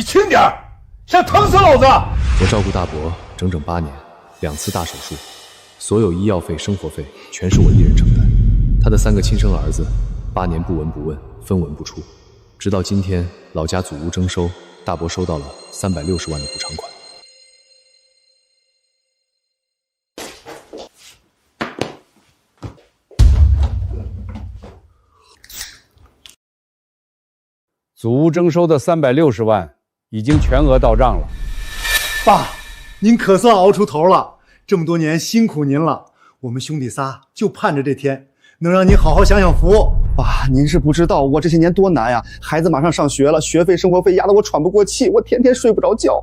你轻点儿，想疼死老子！我照顾大伯整整8年，2次大手术，所有医药费、生活费全是我一人承担。他的3个亲生儿子8年不闻不问，分文不出，直到今天老家祖屋征收，大伯收到了360万的补偿款。祖屋征收的360万已经全额到账了。爸，您可算熬出头了，这么多年辛苦您了。我们兄弟仨就盼着这天，能让您好好享享福。爸，您是不知道我这些年多难呀！孩子马上上学了，学费、生活费压得我喘不过气，我天天睡不着觉。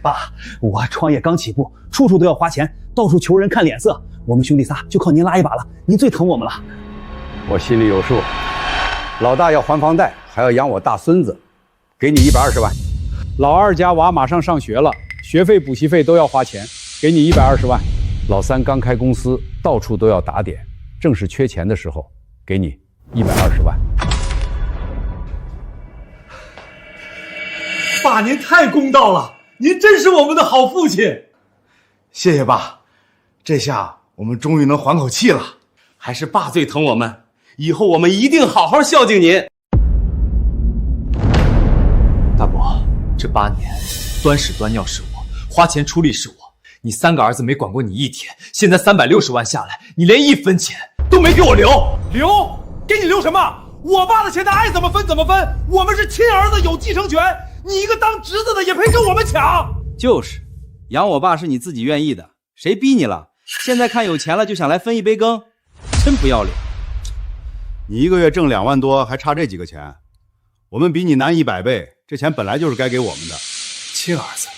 爸，我创业刚起步，处处都要花钱，到处求人看脸色。我们兄弟仨就靠您拉一把了，您最疼我们了。我心里有数，老大要还房贷，还要养我大孙子，给你120万。老二家娃马上上学了，学费、补习费都要花钱，给你120万。老三刚开公司，到处都要打点，正是缺钱的时候，给你120万。爸，您太公道了，您真是我们的好父亲。谢谢爸，这下我们终于能缓口气了。还是爸最疼我们，以后我们一定好好孝敬您。大伯，这8年，端屎端尿是我，花钱出力是我。你3个儿子没管过你1天，现在360万下来，你连1分钱都没给我留。留？给你留什么？我爸的钱他爱怎么分怎么分，我们是亲儿子有继承权，你一个当侄子的也配跟我们抢？就是，养我爸是你自己愿意的，谁逼你了？现在看有钱了就想来分一杯羹，真不要脸。你1个月挣2万多，还差这几个钱？我们比你难100倍，这钱本来就是该给我们的。亲儿子，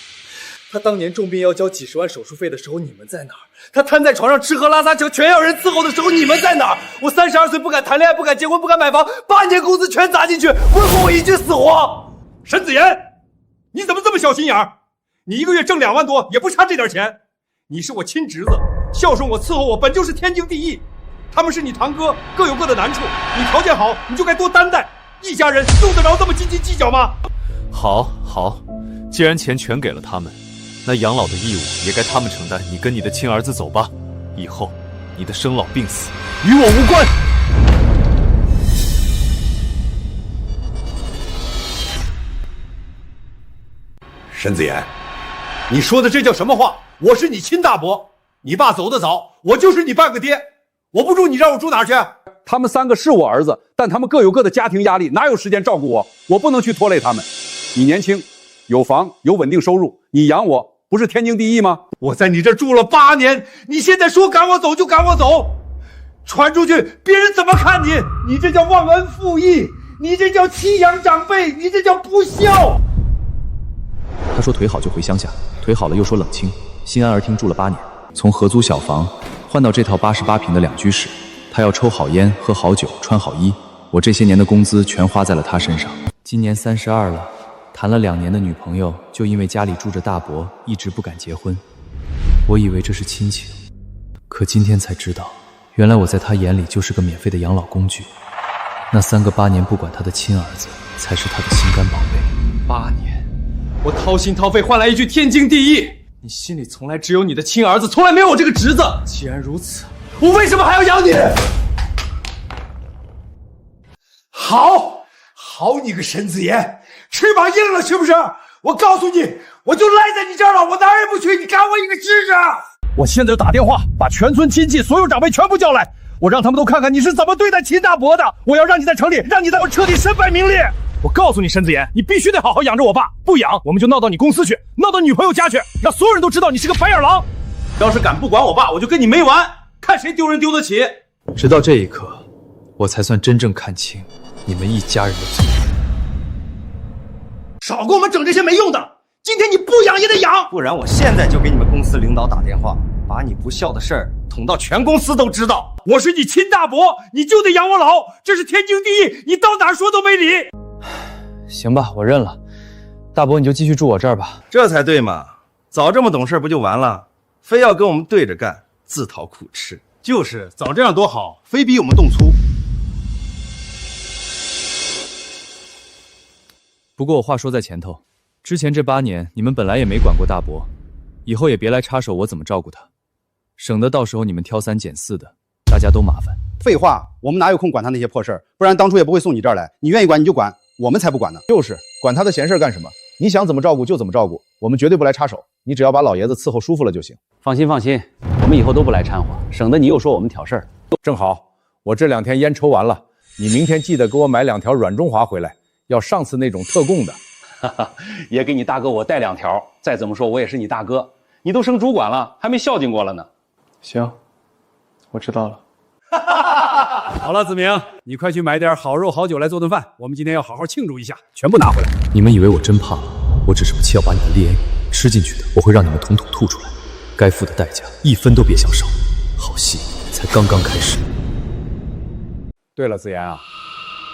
他当年重病要交几10万手术费的时候，你们在哪儿？他瘫在床上吃喝拉撒全要人伺候的时候，你们在哪儿？我32岁不敢谈恋爱，不敢结婚，不敢买房，8年工资全砸进去，问候我一句死活。沈子言，你怎么这么小心眼儿？你1个月挣2万多，也不差这点钱。你是我亲侄子，孝顺我伺候我本就是天经地义。他们是你堂哥，各有各的难处，你条件好，你就该多担待。一家人用得着这么斤斤计较吗？好，既然钱全给了他们，那养老的义务也该他们承担。你跟你的亲儿子走吧，以后你的生老病死与我无关。沈子言，你说的这叫什么话？我是你亲大伯，你爸走得早，我就是你半个爹。我不住你让我住哪儿去？他们3个是我儿子，但他们各有各的家庭压力，哪有时间照顾我？我不能去拖累他们。你年轻，有房有稳定收入，你养我不是天经地义吗？我在你这住了8年，你现在说赶我走就赶我走，传出去别人怎么看你？你这叫忘恩负义，你这叫弃养长辈，你这叫不孝。他说腿好就回乡下，腿好了又说冷清，心安而听住了8年，从合租小房换到这套88平的2居室。他要抽好烟，喝好酒，穿好衣，我这些年的工资全花在了他身上。今年32了，谈了2年的女朋友，就因为家里住着大伯，一直不敢结婚。我以为这是亲情，可今天才知道，原来我在他眼里就是个免费的养老工具。那3个8年不管他的亲儿子，才是他的心肝宝贝。8年，我掏心掏肺换来一句天经地义，你心里从来只有你的亲儿子，从来没有我这个侄子。既然如此，我为什么还要养你？好你个沈子言，翅膀硬了是不是？我告诉你，我就赖在你这儿了，我哪儿也不去，你赶我一个试试。我现在就打电话把全村亲戚所有长辈全部叫来，我让他们都看看你是怎么对待秦大伯的。我要让你在城里，让你在我彻底身败名裂。我告诉你沈子言，你必须得好好养着我爸，不养我们就闹到你公司去，闹到女朋友家去，让所有人都知道你是个白眼狼。要是敢不管我爸，我就跟你没完，看谁丢人丢得起。直到这一刻，我才算真正看清你们一家人的罪。少给我们整这些没用的，今天你不养也得养，不然我现在就给你们公司领导打电话，把你不孝的事儿捅到全公司都知道。我是你亲大伯，你就得养我老，这是天经地义，你到哪儿说都没理。行吧，我认了。大伯，你就继续住我这儿吧。这才对嘛，早这么懂事不就完了？非要跟我们对着干，自讨苦吃。就是早这样多好，非逼我们动粗。不过我话说在前头，之前这8年，你们本来也没管过大伯，以后也别来插手我怎么照顾他，省得到时候你们挑3拣4的，大家都麻烦。废话，我们哪有空管他那些破事儿？不然当初也不会送你这儿来。你愿意管你就管，我们才不管呢。就是管他的闲事干什么？你想怎么照顾就怎么照顾，我们绝对不来插手。你只要把老爷子伺候舒服了就行。放心放心，我们以后都不来掺和，省得你又说我们挑事儿。正好，我这2天烟抽完了，你明天记得给我买2条软中华回来，要上次那种特供的。哈哈，也给你大哥我带2条。再怎么说，我也是你大哥，你都升主管了，还没孝敬过了呢。行，我知道了。好了，子明，你快去买点好肉好酒来做顿饭，我们今天要好好庆祝一下，全部拿回来。你们以为我真怕吗？我只是不气要把你们猎 A 吃进去的，我会让你们统统吐出来，该付的代价1分都别想少。好戏才刚刚开始。对了，子言啊，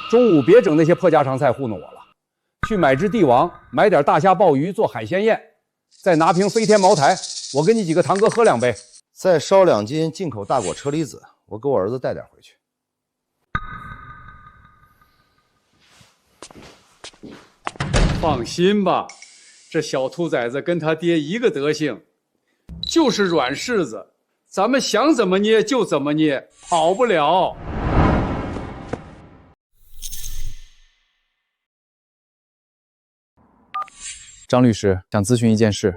中午别整那些破家常菜糊弄我了，去买只帝王，买点大虾鲍鱼做海鲜宴，再拿瓶飞天茅台，我跟你几个堂哥喝2杯，再烧2斤进口大果车厘子，我给我儿子带点回去。放心吧，这小兔崽子跟他爹一个德行，就是软柿子，咱们想怎么捏就怎么捏，跑不了。张律师想咨询一件事，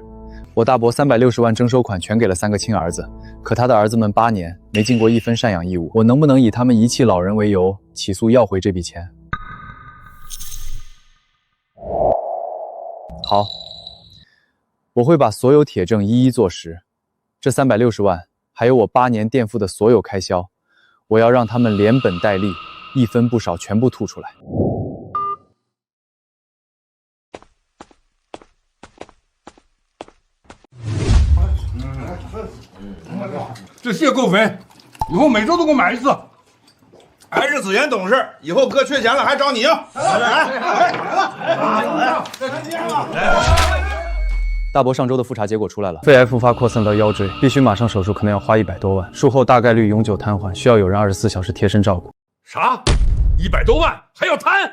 我大伯360万征收款全给了3个亲儿子，可他的儿子们8年没尽过1分赡养义务，我能不能以他们遗弃老人为由起诉要回这笔钱？好，我会把所有铁证一一坐实。这360万，还有我8年垫付的所有开销，我要让他们连本带利，1分不少，全部吐出来。这蟹够肥，以后每周都给我买1次。还是子言懂事，以后哥缺钱了还找你要。大伯上周的复查结果出来了，肺癌复发扩散到腰椎，必须马上手术，可能要花100多万，术后大概率永久瘫痪，需要有人24小时贴身照顾。啥？100多万还要摊？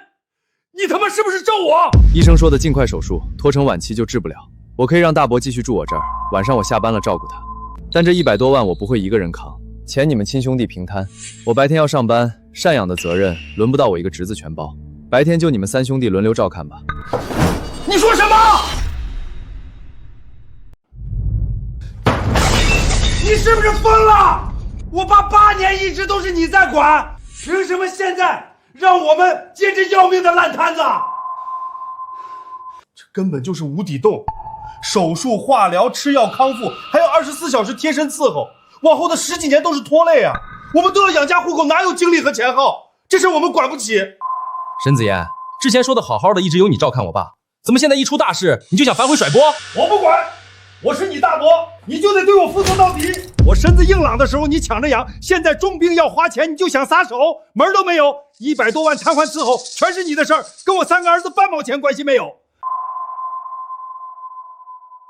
你他妈是不是咒我？医生说的尽快手术，拖成晚期就治不了。我可以让大伯继续住我这儿，晚上我下班了照顾他，但这100多万我不会一个人扛，钱你们亲兄弟平摊。我白天要上班，赡养的责任轮不到我一个侄子全包，白天就你们3兄弟轮流照看吧。你说什么？你是不是疯了？我爸8年一直都是你在管，凭什么现在让我们接这要命的烂摊子？这根本就是无底洞，手术、化疗、吃药康复，还有24小时贴身伺候，往后的10几年都是拖累啊！我们都要养家糊口，哪有精力和钱耗？这事我们管不起。沈子言，之前说的好好的，一直由你照看我爸，怎么现在一出大事你就想反悔甩锅？我不管，我是你大伯，你就得对我负责到底。我身子硬朗的时候你抢着养，现在重病要花钱你就想撒手，门儿都没有。100多万瘫痪伺候全是你的事儿，跟我3个儿子半毛钱关系没有。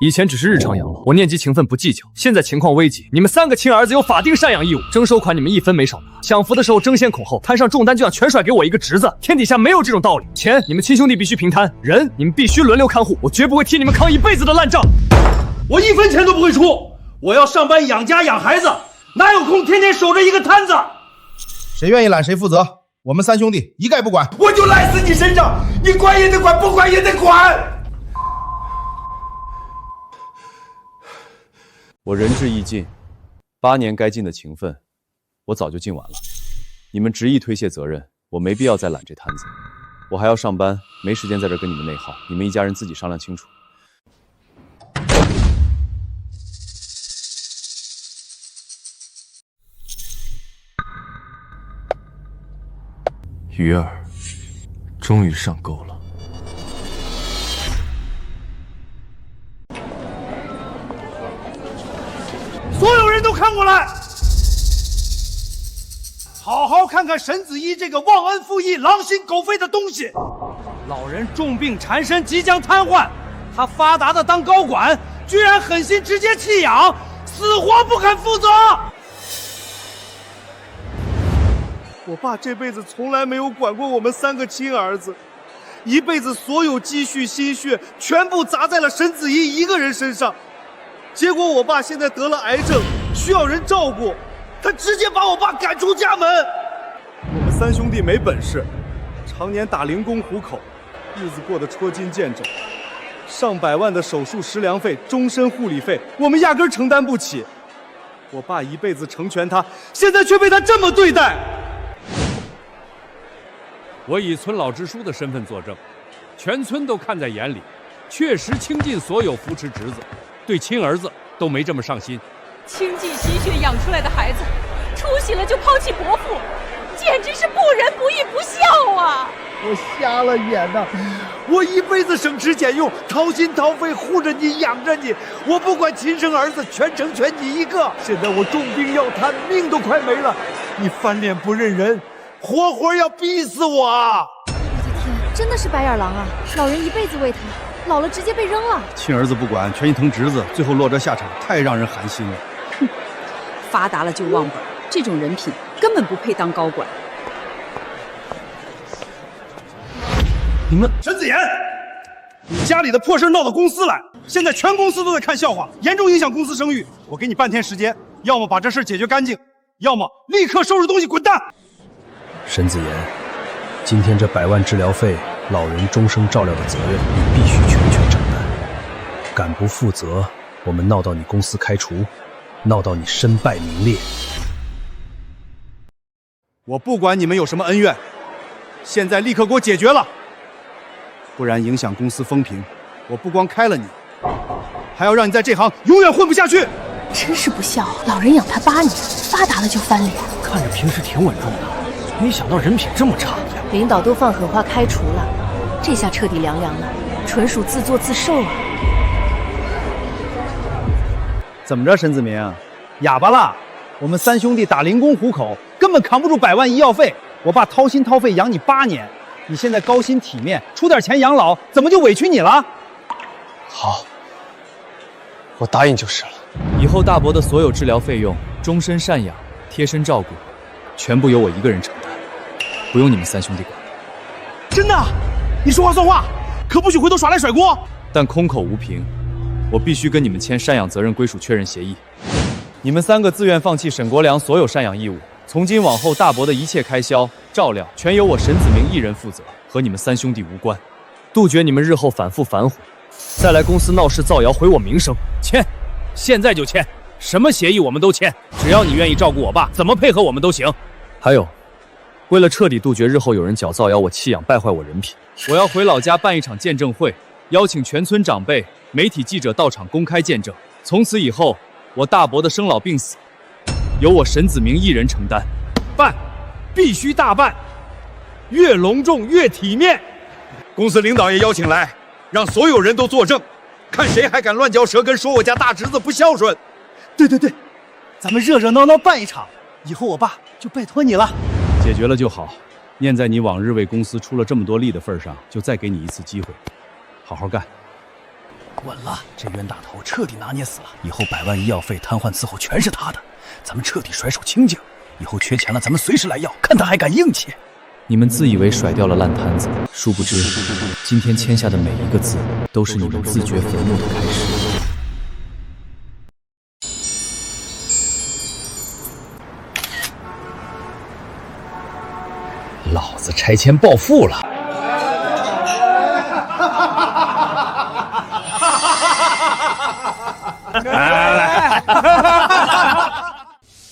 以前只是日常养老，我念及情分不计较，现在情况危急，你们3个亲儿子有法定赡养义务，征收款你们1分没少拿，享福的时候争先恐后，摊上重担就想全甩给我一个侄子，天底下没有这种道理。钱你们亲兄弟必须平摊，人你们必须轮流看护，我绝不会替你们扛一辈子的烂账。我1分钱都不会出，我要上班养家养孩子，哪有空天天守着一个摊子？谁愿意揽谁负责，我们3兄弟一概不管。我就赖死你身上，你管也得管，不管也得管。我仁至义尽，8年该尽的情分，我早就尽完了。你们执意推卸责任，我没必要再揽这摊子。我还要上班，没时间在这跟你们内耗，你们一家人自己商量清楚。鱼儿，终于上钩了。所有人都看过来，好好看看沈子一这个忘恩负义、狼心狗肺的东西。老人重病缠身，即将瘫痪，他发达的当高管，居然狠心直接弃养，死活不肯负责。我爸这辈子从来没有管过我们3个亲儿子，一辈子所有积蓄心血全部砸在了沈子怡一个人身上，结果我爸现在得了癌症，需要人照顾，他直接把我爸赶出家门。我们三兄弟没本事，常年打零工糊口，日子过得捉襟见肘，上百万的手术食粮费、终身护理费，我们压根承担不起。我爸一辈子成全他，现在却被他这么对待。我以村老支书的身份作证，全村都看在眼里，确实倾尽所有扶持侄子，对亲儿子都没这么上心。倾尽心血养出来的孩子，出息了就抛弃伯父，简直是不仁不义不孝啊！我瞎了眼呐！我一辈子省吃俭用，掏心掏肺护着你，养着你，我不管亲生儿子，全程全你一个。现在我重病要瘫，命都快没了，你翻脸不认人，活活要逼死我啊！我的天，真的是白眼狼啊！老人一辈子为他，老了直接被扔了。亲儿子不管，全心疼侄子，最后落这下场，太让人寒心了。哼，发达了就忘本，这种人品根本不配当高管。你们沈子言，你家里的破事闹到公司来，现在全公司都在看笑话，严重影响公司声誉。我给你半天时间，要么把这事解决干净，要么立刻收拾东西滚蛋。沈子言，今天这100万治疗费，老人终生照料的责任，你必须全权承担。敢不负责，我们闹到你公司开除，闹到你身败名裂。我不管你们有什么恩怨，现在立刻给我解决了。不然影响公司风评，我不光开了你，还要让你在这行永远混不下去。真是不孝，老人养他8年，发达了就翻脸。看着平时挺稳重的，没想到人品这么差。领导都放狠话开除了，这下彻底凉凉了，纯属自作自受啊！怎么着，沈子明，哑巴了？我们三兄弟打零工糊口，根本扛不住100万医药费，我爸掏心掏肺养你8年。你现在高薪体面，出点钱养老，怎么就委屈你了？好，我答应就是了。以后大伯的所有治疗费用、终身赡养、贴身照顾，全部由我一个人承担，不用你们三兄弟管。真的？你说话算话，可不许回头耍赖甩锅。但空口无凭，我必须跟你们签赡养责任归属确认协议。你们3个自愿放弃沈国良所有赡养义务。从今往后，大伯的一切开销、照料全由我沈子明一人负责，和你们三兄弟无关。杜绝你们日后反复反悔，再来公司闹事造谣，毁我名声。签，现在就签，什么协议我们都签，只要你愿意照顾我爸，怎么配合我们都行。还有，为了彻底杜绝日后有人假造谣我弃养败坏我人品，我要回老家办一场见证会，邀请全村长辈、媒体记者到场公开见证。从此以后，我大伯的生老病死由我沈子明一人承担。办，必须大办，越隆重越体面。公司领导也邀请来，让所有人都作证，看谁还敢乱嚼舌根说我家大侄子不孝顺。对对对，咱们热热闹闹办一场，以后我爸就拜托你了。解决了就好，念在你往日为公司出了这么多力的份上，就再给你一次机会，好好干。稳了，这冤大头彻底拿捏死了，以后100万医药费、瘫痪伺候全是他的，咱们彻底甩手清净。以后缺钱了，咱们随时来要，看他还敢硬气。你们自以为甩掉了烂摊子，殊不知，今天签下的每一个字，都是你们自掘坟墓的开始。老子拆迁暴富了！来，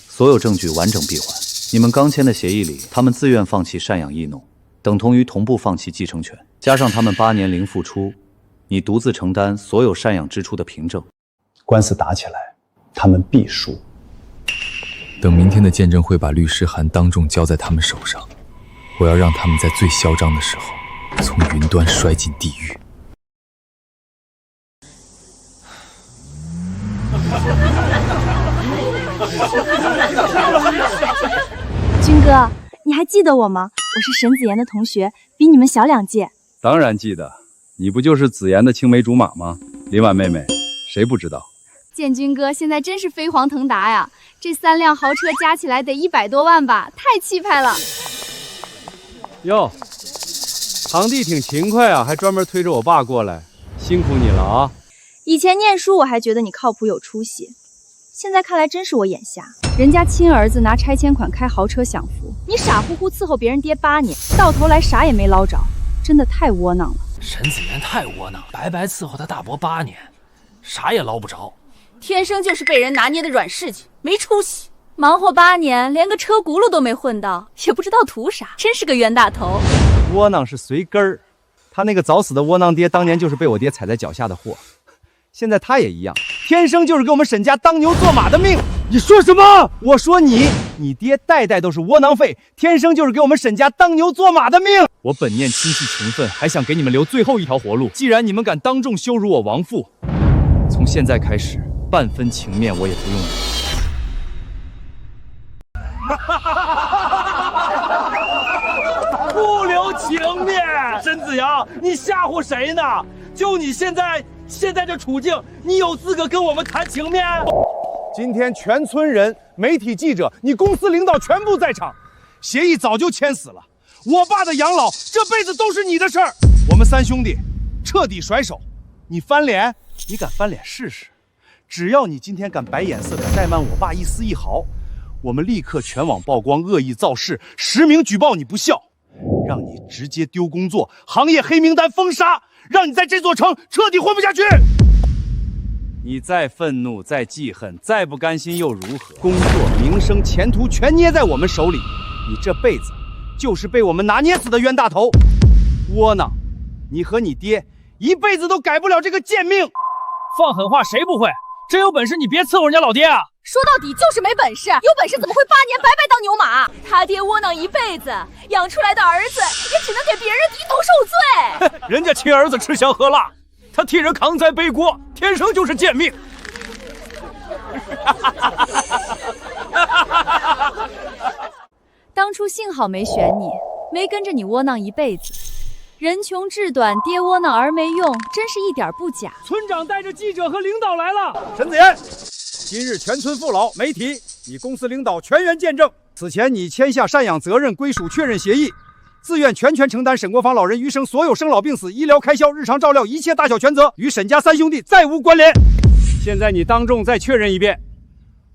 所有证据完整闭环。你们刚签的协议里，他们自愿放弃赡养义农，等同于同步放弃继承权，加上他们8年零付出，你独自承担所有赡养支出的凭证。官司打起来，他们必输。等明天的见证会把律师函当众交在他们手上，我要让他们在最嚣张的时候，从云端摔进地狱。军哥，你还记得我吗？我是沈子言的同学，比你们小2届。当然记得，你不就是子言的青梅竹马吗？林婉妹妹，谁不知道？建军哥现在真是飞黄腾达呀！这3辆豪车加起来得100多万吧，太气派了。哟，堂弟挺勤快啊，还专门推着我爸过来，辛苦你了啊！以前念书我还觉得你靠谱有出息，现在看来真是我眼瞎。人家亲儿子拿拆迁款开豪车享福，你傻乎乎伺候别人爹8年，到头来啥也没捞着，真的太窝囊了。沈子言太窝囊，白白伺候他大伯8年，啥也捞不着。天生就是被人拿捏的软柿子，没出息。忙活8年，连个车轱辘都没混到，也不知道图啥，真是个冤大头。窝囊是随根儿，他那个早死的窝囊爹，当年就是被我爹踩在脚下的货，现在他也一样，天生就是给我们沈家当牛做马的命。你说什么？我说你爹代代都是窝囊废，天生就是给我们沈家当牛做马的命。我本念亲戚情分，还想给你们留最后一条活路。既然你们敢当众羞辱我亡父，从现在开始，半分情面我也不用留。不留情面，沈子阳，你吓唬谁呢？就你现在这处境，你有资格跟我们谈情面？今天全村人、媒体记者、你公司领导全部在场，协议早就签死了。我爸的养老这辈子都是你的事儿。我们3兄弟彻底甩手，你翻脸？你敢翻脸试试？只要你今天敢摆眼色，敢怠慢我爸一丝一毫，我们立刻全网曝光恶意造势，实名举报你不孝，让你直接丢工作，行业黑名单封杀，让你在这座城彻底混不下去。你再愤怒，再记恨，再不甘心又如何？工作、名声、前途全捏在我们手里，你这辈子就是被我们拿捏死的冤大头。窝囊，你和你爹一辈子都改不了这个贱命。放狠话谁不会？真有本事你别伺候人家老爹啊！说到底就是没本事，有本事怎么会8年白白当牛马？他爹窝囊一辈子，养出来的儿子也只能给别人低头受罪。人家亲儿子吃香喝辣，他替人扛灾背锅，天生就是贱命。当初幸好没选你，没跟着你窝囊一辈子。人穷志短，爹窝囊儿没用，真是一点不假。村长带着记者和领导来了。沈子言，今日全村父老、媒体以公司领导全员见证，此前你签下赡养责任归属确认协议，自愿全权承担沈国芳老人余生所有生老病死、医疗开销、日常照料一切大小全责，与沈家3兄弟再无关联。现在你当众再确认一遍，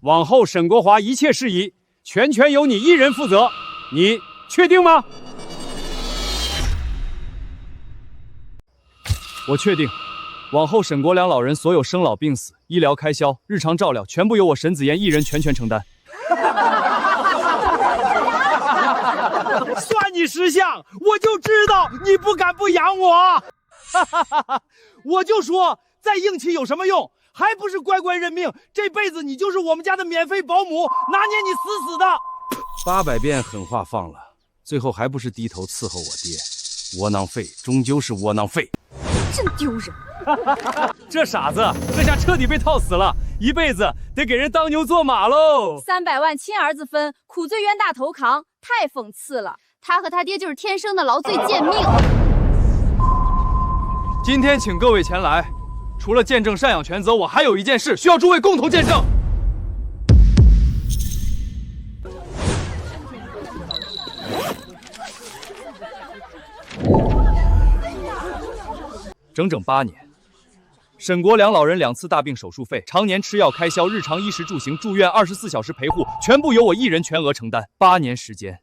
往后沈国华一切事宜全权由你一人负责，你确定吗？我确定，往后沈国良老人所有生老病死、医疗开销、日常照料，全部由我沈子言一人全权承担。算你识相，我就知道你不敢不养我。我就说再硬气有什么用，还不是乖乖认命，这辈子你就是我们家的免费保姆，拿捏你死死的。800遍狠话放了，最后还不是低头伺候我爹。窝囊废终究是窝囊废。真丢人！这傻子，这下彻底被套死了，一辈子得给人当牛做马喽。300万亲儿子分，苦罪冤大头扛，太讽刺了。他和他爹就是天生的劳罪贱命。今天请各位前来，除了见证赡养全责，我还有一件事需要诸位共同见证。整整8年，沈国良老人2次大病手术费、常年吃药开销、日常衣食住行、住院24小时陪护，全部由我一人全额承担。8年时间，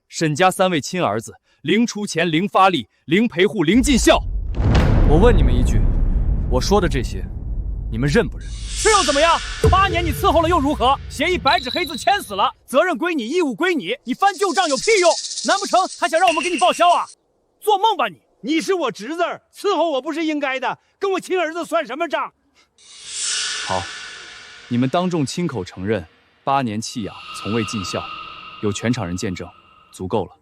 沈家3位亲儿子零出钱、零发力、零陪护、零尽孝。我问你们一句，我说的这些，你们认不认？是又怎么样？8年你伺候了又如何？协议白纸黑字签死了，责任归你，义务归你，你翻旧账有屁用？难不成还想让我们给你报销啊？做梦吧你！你是我侄子，伺候我不是应该的，跟我亲儿子算什么账？好，你们当众亲口承认8年弃养，从未尽孝，有全场人见证，足够了。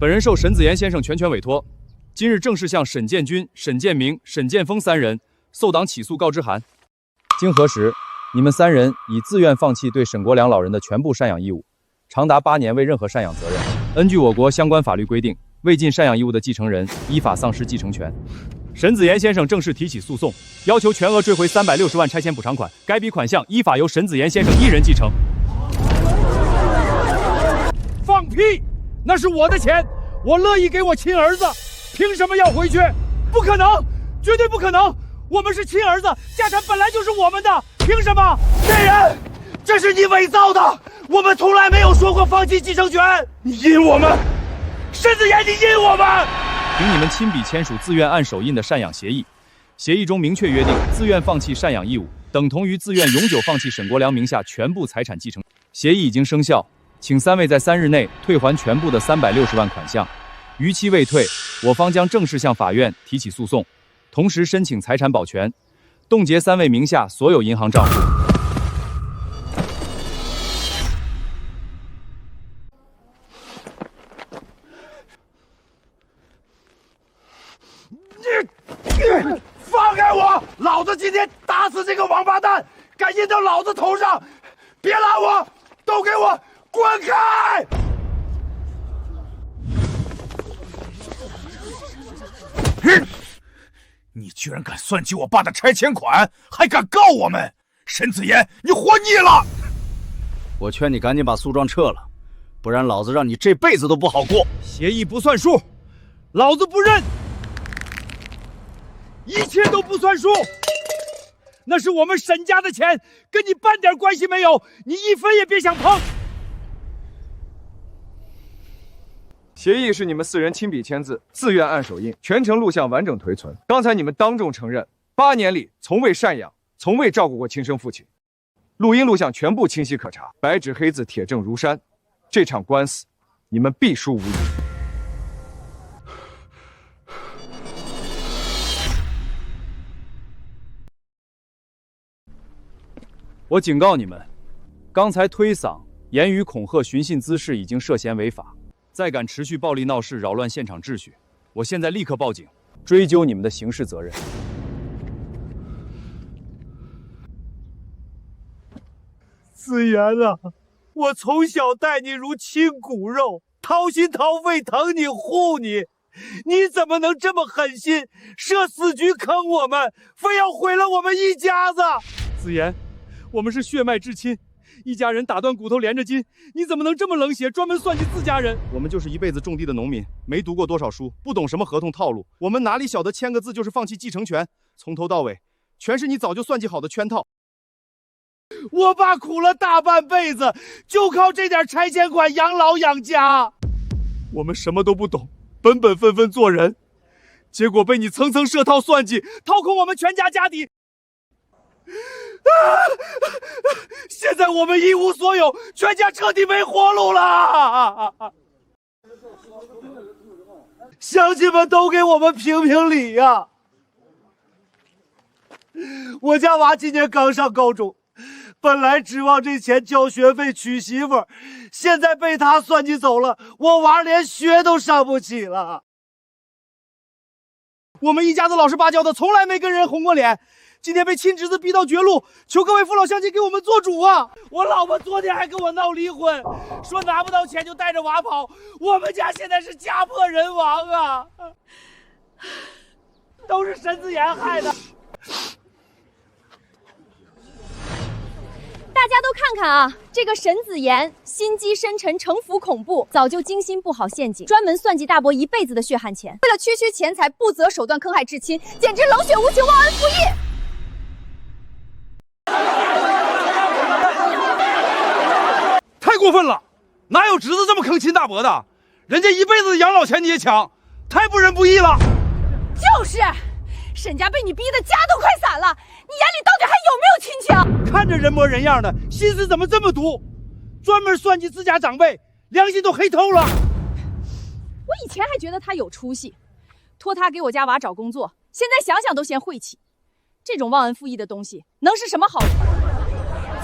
本人受沈子言先生全权委托，今日正式向沈建军、沈建明、沈建峰3人奏档起诉告知函。经核实，你们3人已自愿放弃对沈国良老人的全部赡养义务，长达8年未任何赡养责任。根据我国相关法律规定，未尽赡养义务的继承人依法丧失继承权。沈子言先生正式提起诉讼，要求全额追回360万拆迁补偿款，该笔款项依法由沈子言先生一人继承。放屁！那是我的钱，我乐意给我亲儿子，凭什么要回去？不可能，绝对不可能！我们是亲儿子，家产本来就是我们的，凭什么？骗人！这是你伪造的，我们从来没有说过放弃继承权。你阴我们，沈子言，你阴我们！凭你们亲笔签署自愿按手印的赡养协议，协议中明确约定，自愿放弃赡养义务，等同于自愿永久放弃沈国良名下全部财产继承。协议已经生效，请3位在3日内退还全部的360万款项。逾期未退，我方将正式向法院提起诉讼，同时申请财产保全，冻结3位名下所有银行账户。放开我！老子今天打死这个王八蛋，敢印到老子头上！别拦我，都给我滚开！你居然敢算计我爸的拆迁款，还敢告我们！沈子言，你活腻了！我劝你赶紧把诉状撤了，不然老子让你这辈子都不好过。协议不算数，老子不认！一切都不算数，那是我们沈家的钱，跟你半点关系没有，你一分也别想碰。协议是你们4人亲笔签字，自愿按手印，全程录像完整颓存。刚才你们当众承认，8年里从未赡养，从未照顾过亲生父亲，录音录像全部清晰可查，白纸黑字，铁证如山。这场官司，你们必输无疑。我警告你们，刚才推搡、言语恐吓、寻衅滋事已经涉嫌违法，再敢持续暴力闹事、扰乱现场秩序，我现在立刻报警，追究你们的刑事责任。子言啊，我从小待你如亲骨肉，掏心掏肺疼你护你，你怎么能这么狠心，设死局坑我们，非要毁了我们一家子？子言，我们是血脉至亲，一家人打断骨头连着筋，你怎么能这么冷血，专门算计自家人？我们就是一辈子种地的农民，没读过多少书，不懂什么合同套路，我们哪里晓得签个字就是放弃继承权？从头到尾，全是你早就算计好的圈套。我爸苦了大半辈子，就靠这点拆迁款养老养家。我们什么都不懂，本本分分做人，结果被你层层设套算计，掏空我们全家家底。现在我们一无所有，全家彻底没活路了。乡亲们都给我们评评理呀！我家娃今年刚上高中，本来指望这钱交学费娶媳妇，现在被他算计走了，我娃连学都上不起了。我们一家子老实巴交的，从来没跟人红过脸。今天被亲侄子逼到绝路，求各位父老乡亲给我们做主啊！我老婆昨天还跟我闹离婚，说拿不到钱就带着娃跑，我们家现在是家破人亡啊！都是沈子言害的。大家都看看啊，这个沈子言心机深沉，城府恐怖，早就精心布好陷阱，专门算计大伯一辈子的血汗钱，为了区钱财，不择手段坑害至亲，简直冷血无情，忘恩负义。太过分了！哪有侄子这么坑亲大伯的？人家一辈子的养老钱你也抢，太不仁不义了！就是，沈家被你逼得家都快散了，你眼里到底还有没有亲情？看着人模人样的，心思怎么这么毒？专门算计自家长辈，良心都黑透了。我以前还觉得他有出息，托他给我家娃找工作，现在想想都嫌晦气。这种忘恩负义的东西，能是什么好处？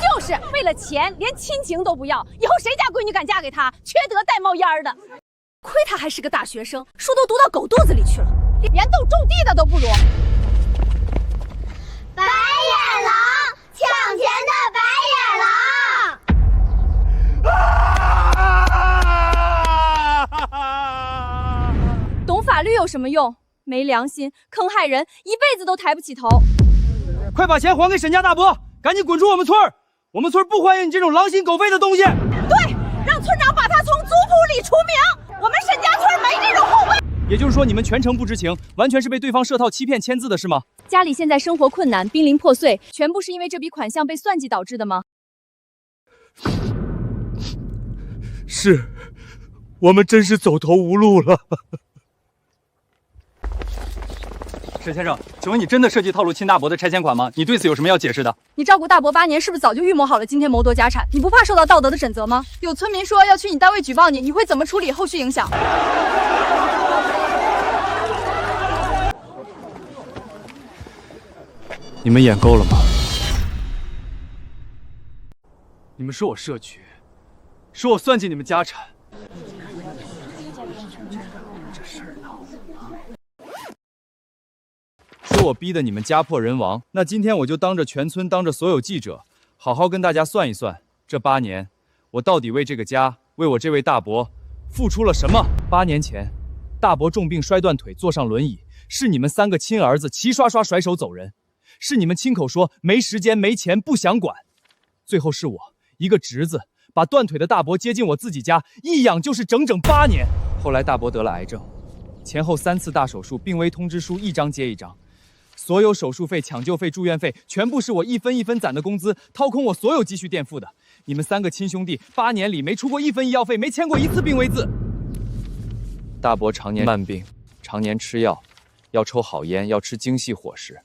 就是为了钱，连亲情都不要，以后谁家闺女敢嫁给他，缺德带冒烟的。亏他还是个大学生，书都读到狗肚子里去了，连斗种地的都不如。白眼狼，抢钱的白眼狼！懂法律有什么用？没良心，坑害人，一辈子都抬不起头。快把钱还给沈家大伯，赶紧滚出我们村儿！我们村不欢迎你这种狼心狗肺的东西。对，让村长把他从族谱里除名。我们沈家村没这种后辈。也就是说，你们全程不知情，完全是被对方设套欺骗签字的是吗？家里现在生活困难，濒临破碎，全部是因为这笔款项被算计导致的吗？是，我们真是走投无路了。沈先生，请问你真的设计套路亲大伯的拆迁款吗？你对此有什么要解释的？你照顾大伯8年，是不是早就预谋好了今天谋夺家产？你不怕受到道德的谴责吗？有村民说要去你单位举报你，你会怎么处理后续影响？你们演够了吗？你们说我设局，说我算计你们家产。这事儿闹的，说我逼得你们家破人亡，那今天我就当着全村，当着所有记者，好好跟大家算一算，这8年，我到底为这个家，为我这位大伯，付出了什么？8年前，大伯重病摔断腿，坐上轮椅，是你们3个亲儿子齐刷刷甩手走人，是你们亲口说没时间、没钱、不想管，最后是我一个侄子把断腿的大伯接进我自己家，一养就是整整8年。后来大伯得了癌症，前后3次大手术，病危通知书一张接一张。所有手术费、抢救费、住院费，全部是我一分一分攒的工资，掏空我所有积蓄垫付的。你们3个亲兄弟8年里没出过1分医药费，没签过1次病危字。大伯常年慢病，常年吃药，要抽好烟，要吃精细伙食。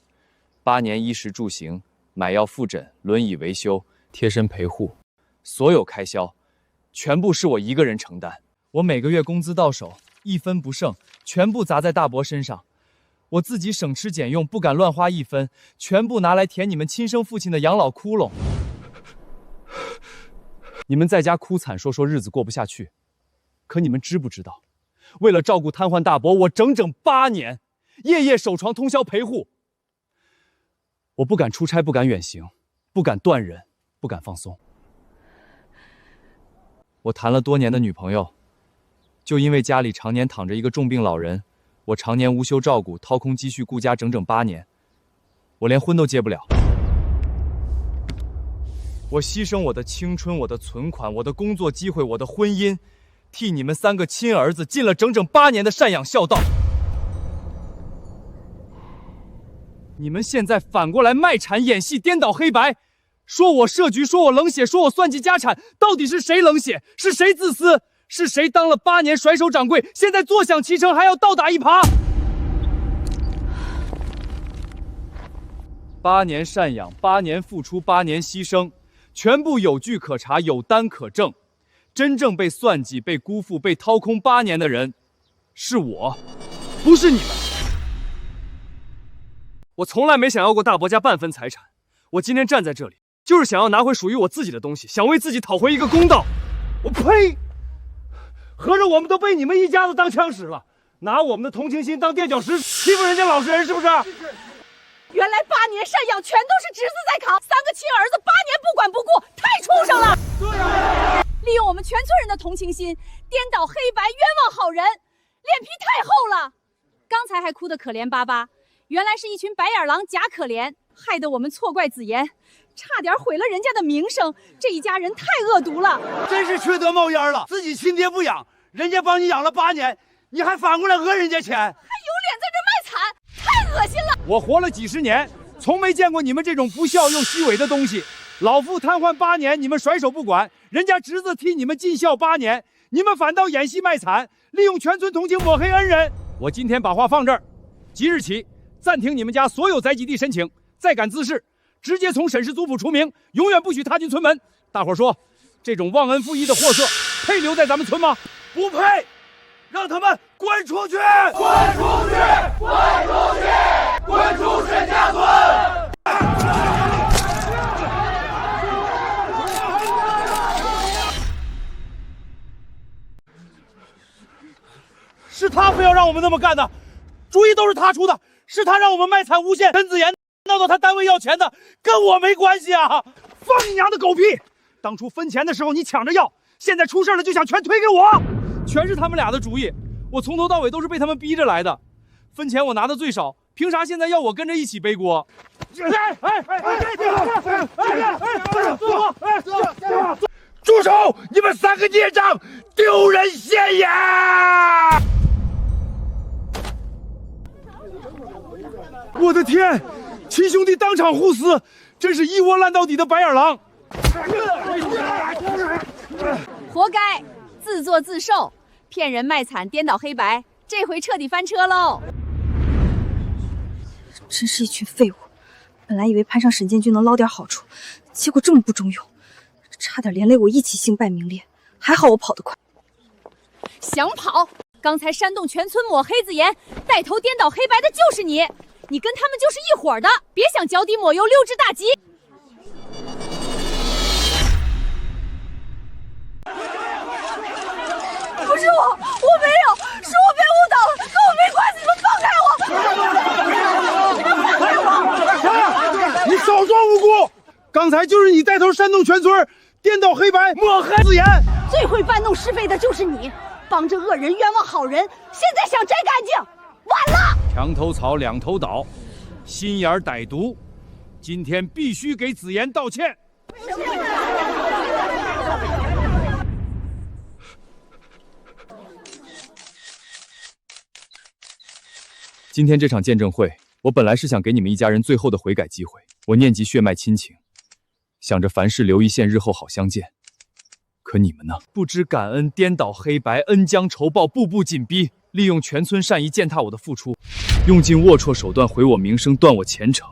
8年衣食住行、买药复诊、轮椅维修、贴身陪护，所有开销，全部是我一个人承担。我每个月工资到手，1分不剩，全部砸在大伯身上。我自己省吃俭用，不敢乱花1分，全部拿来填你们亲生父亲的养老窟窿。你们在家哭惨，说日子过不下去，可你们知不知道，为了照顾瘫痪大伯，我整整8年，夜夜守床，通宵陪护。我不敢出差，不敢远行，不敢断人，不敢放松。我谈了多年的女朋友，就因为家里常年躺着一个重病老人，我常年无休照顾，掏空积蓄顾家整整8年，我连婚都结不了。我牺牲我的青春、我的存款、我的工作机会、我的婚姻，替你们3个亲儿子尽了整整8年的赡养孝道。你们现在反过来卖惨演戏，颠倒黑白，说我设局，说我冷血，说我算计家产，到底是谁冷血？是谁自私？是谁当了8年甩手掌柜，现在坐享其成，还要倒打一耙？8年赡养，8年付出，8年牺牲，全部有据可查，有单可证。真正被算计、被辜负、被掏空8年的人，是我，不是你们。我从来没想要过大伯家半分财产，我今天站在这里，就是想要拿回属于我自己的东西，想为自己讨回一个公道。我呸！合着我们都被你们一家子当枪使了，拿我们的同情心当垫脚石，欺负人家老实人，是不是？原来8年赡养全都是侄子在扛，3个亲儿子8年不管不顾，太畜生了！对啊，利用我们全村人的同情心，颠倒黑白，冤枉好人，脸皮太厚了。刚才还哭得可怜巴巴，原来是一群白眼狼假可怜，害得我们错怪子言，差点毁了人家的名声。这一家人太恶毒了，真是缺德冒烟了！自己亲爹不养，人家帮你养了8年，你还反过来讹人家钱，还有脸在这卖惨，太恶心了！我活了几十年，从没见过你们这种不孝又虚伪的东西。老父瘫痪8年，你们甩手不管，人家侄子替你们尽孝8年，你们反倒演戏卖惨，利用全村同情抹黑恩人。我今天把话放这儿，即日起暂停你们家所有宅基地申请，再敢滋事，直接从沈氏族谱除名，永远不许踏进村门。大伙说，这种忘恩负义的货色，配留在咱们村吗？不配！让他们滚出去！滚出去！滚出去！滚出沈家村！是他非要让我们那么干的，主意都是他出的，是他让我们卖惨诬陷陈子言，闹到他单位要钱的，跟我没关系啊！放你娘的狗屁！当初分钱的时候你抢着要，现在出事了就想全推给我，全是他们俩的主意，我从头到尾都是被他们逼着来的。分钱我拿的最少，凭啥现在要我跟着一起背锅？住手！你们3个孽障，丢人现眼！我的天，亲兄弟当场互撕，真是一窝烂到底的白眼狼！活该，自作自受，骗人卖惨，颠倒黑白，这回彻底翻车喽！真是一群废物，本来以为攀上沈建军能捞点好处，结果这么不中用，差点连累我一起幸败名裂。还好我跑得快。想跑？刚才煽动全村抹黑子颜，带头颠倒黑白的就是你，你跟他们就是一伙的，别想脚底抹油溜之大吉。不是我没有，是我被误导了，跟我没关系，你们放开我！你少装无辜！刚才就是你带头煽动全村，颠倒黑白，抹黑子颜。最会搬弄是非的就是你，帮着恶人冤枉好人，现在想摘干净，晚了！墙头草两头倒，心眼歹毒，今天必须给子妍道歉。今天这场见证会，我本来是想给你们一家人最后的悔改机会。我念及血脉亲情，想着凡事留一线，日后好相见。可你们呢？不知感恩，颠倒黑白，恩将仇报，步步紧逼，利用全村善意践踏我的付出，用尽龌龊手段毁我名声，断我前程。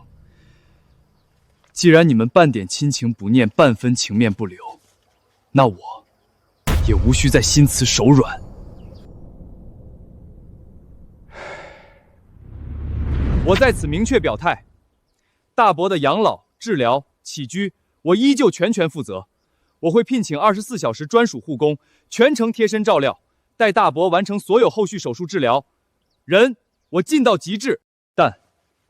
既然你们半点亲情不念，半分情面不留，那我也无需再心慈手软。我在此明确表态，大伯的养老、治疗、起居，我依旧全权负责。我会聘请24小时专属护工，全程贴身照料，带大伯完成所有后续手术治疗。人我尽到极致，但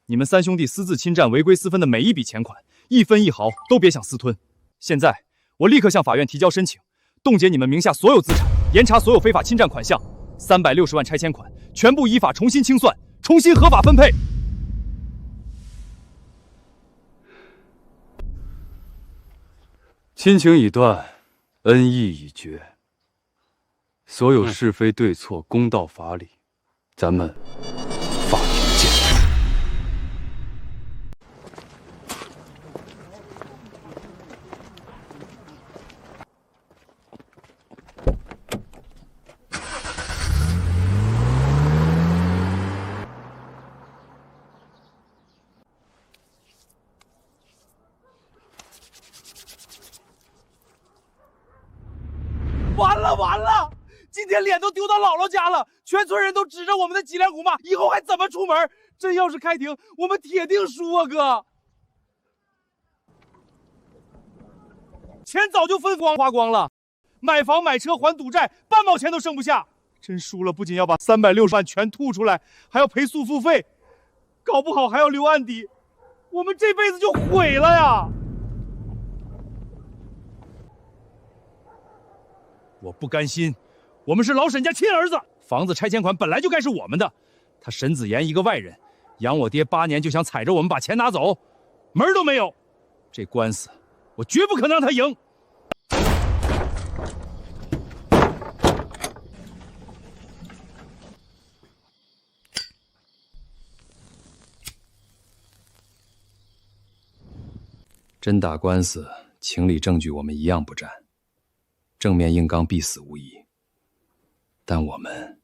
你们三兄弟私自侵占、违规私分的每一笔钱款，一分一毫都别想私吞。现在我立刻向法院提交申请，冻结你们名下所有资产，严查所有非法侵占款项，360万拆迁款全部依法重新清算，重新合法分配。亲情已断，恩义已绝，所有是非对错，公道法理，咱们法庭见。完了！今天脸都丢到姥姥家了，全村人都指着我们的脊梁骨骂，以后还怎么出门？真要是开庭，我们铁定输啊，哥！钱早就花光了，买房买车还赌债，半毛钱都剩不下。真输了，不仅要把360万全吐出来，还要赔诉付费，搞不好还要留案底，我们这辈子就毁了呀！我不甘心，我们是老沈家亲儿子，房子拆迁款本来就该是我们的。他沈子妍一个外人，养我爹8年就想踩着我们把钱拿走，门儿都没有。这官司我绝不可能让他赢。真打官司，情理证据我们一样不占。正面硬刚必死无疑，但我们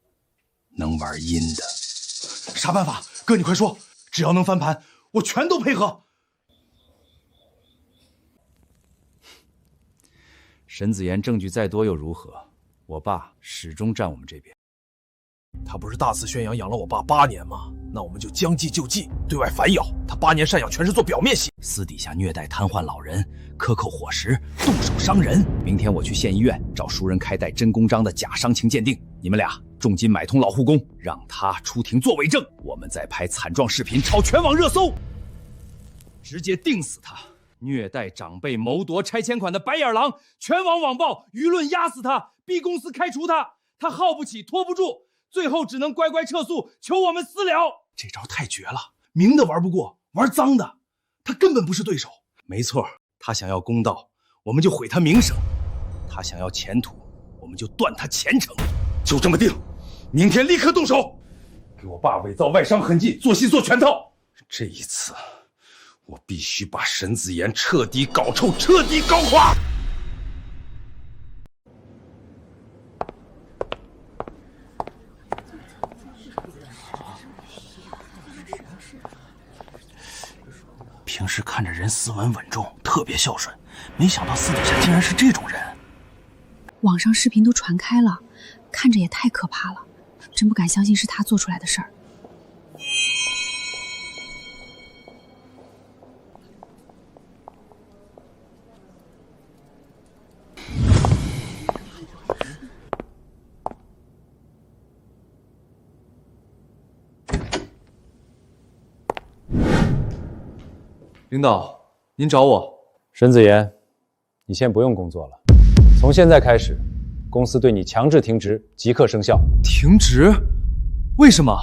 能玩阴的。啥办法？哥，你快说！只要能翻盘，我全都配合。沈子妍证据再多又如何？我爸始终站我们这边。他不是大肆宣扬养了我爸8年吗？那我们就将计就计，对外反咬。他8年赡养全是做表面戏，私底下虐待瘫痪老人，克扣伙食，动手伤人。明天我去县医院找熟人开带真公章的假伤情鉴定，你们俩重金买通老护工，让他出庭作伪证，我们再拍惨状视频炒全网热搜，直接定死他！虐待长辈、谋夺拆迁款的白眼狼，全网网暴，舆论压死他，逼公司开除他。他耗不起，拖不住，最后只能乖乖撤诉，求我们私了。这招太绝了，明的玩不过，玩脏的，他根本不是对手。没错，他想要公道，我们就毁他名声；他想要前途，我们就断他前程。就这么定，明天立刻动手，给我爸伪造外伤痕迹，做戏做全套。这一次，我必须把沈子言彻底搞臭，彻底搞垮。平时看着人斯文稳重，特别孝顺，没想到私底下竟然是这种人。网上视频都传开了，看着也太可怕了，真不敢相信是他做出来的事儿。领导，您找我。沈子言，你先不用工作了，从现在开始，公司对你强制停职，即刻生效。停职？为什么？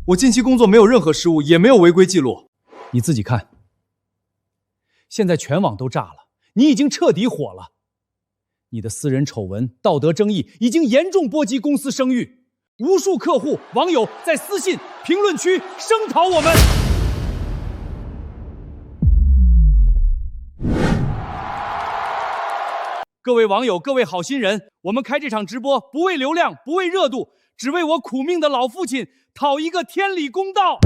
我近期工作没有任何失误，也没有违规记录。你自己看，现在全网都炸了，你已经彻底火了。你的私人丑闻、道德争议已经严重波及公司声誉，无数客户、网友在私信、评论区声讨我们。各位网友，各位好心人，我们开这场直播不为流量，不为热度，只为我苦命的老父亲讨一个天理公道。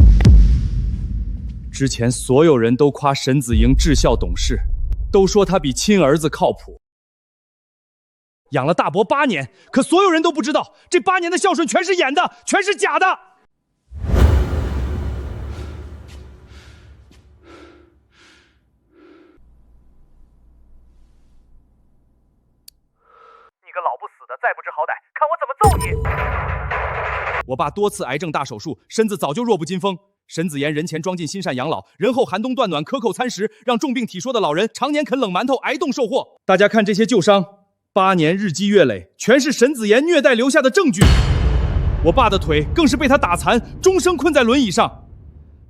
之前所有人都夸沈子莹智孝懂事，都说他比亲儿子靠谱。养了大伯8年，可所有人都不知道，这8年的孝顺全是演的，全是假的。你个老不死的，再不知好歹，看我怎么揍你！我爸多次癌症大手术，身子早就弱不禁风。沈子言人前装进心善养老，人后寒冬断暖，可口餐食，让重病体弱的老人常年啃冷馒头，挨冻受祸。大家看这些旧伤，8年日积月累，全是沈子言虐待留下的证据。我爸的腿更是被他打残，终生困在轮椅上。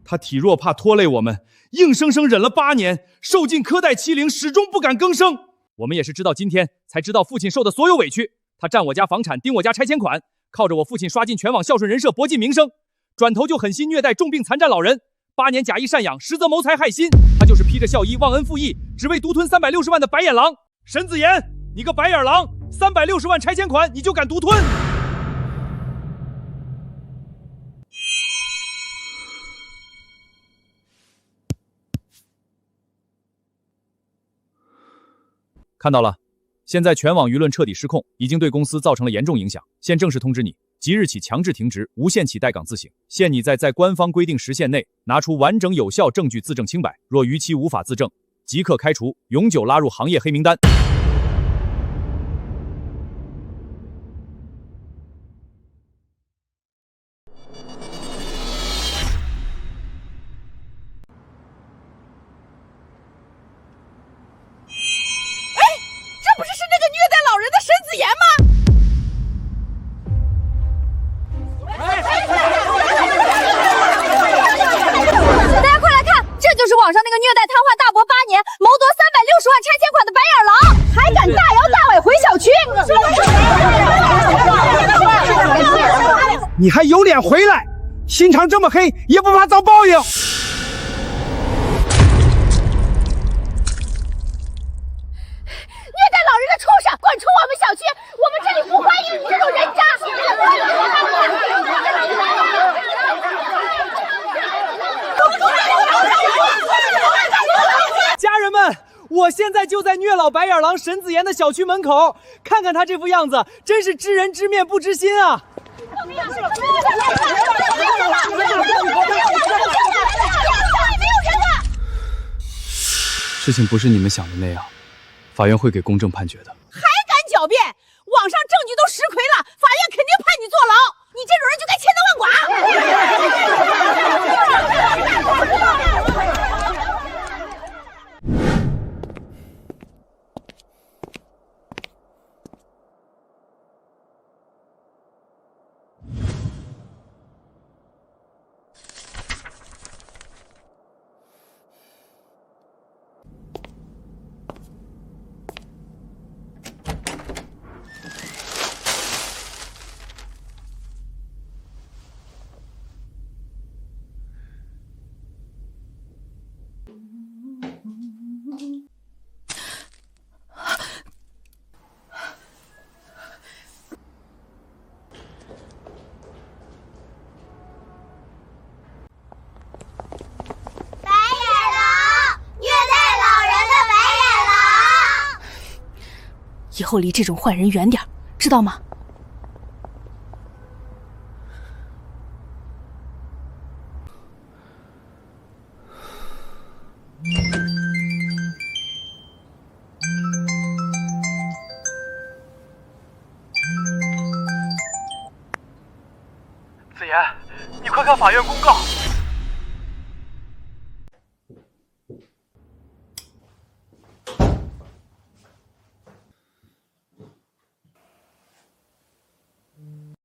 他体弱怕拖累我们，硬生生忍了8年，受尽苛待欺凌，始终不敢更生。我们也是直到今天才知道父亲受的所有委屈。他占我家房产，盯我家拆迁款，靠着我父亲刷进全网孝顺人设，博尽名声，转头就狠心虐待重病残障老人。8年假意赡养，实则谋财害心。他就是披着孝衣忘恩负义，只为独吞360万的白眼狼。沈子言，你个白眼狼，360万拆迁款你就敢独吞？看到了，现在全网舆论彻底失控，已经对公司造成了严重影响。现正式通知你，即日起强制停职，无限期待岗自省。限你在官方规定时限内拿出完整有效证据自证清白，若逾期无法自证，即刻开除，永久拉入行业黑名单。不是那个虐待老人的沈子言吗？大家快来看，这就是网上那个虐待瘫痪大伯8年，谋夺360万拆迁款的白眼狼，还敢大摇大摆回小区！你还有脸回来？心肠这么黑，也不怕遭报应？虐待老人的畜生，滚出我们小区！我们这里不欢迎你这种人渣！家人们，我现在就在虐老白眼狼沈子言的小区门口，看看他这副样子，真是知人知面不知心啊！事情不是你们想的那样，法院会给公正判决的。还敢狡辩？网上证据都实锤了，法院肯定判你坐牢。你这种人就该千刀万剐！以后离这种坏人远点，知道吗？子言，你快看法院公告！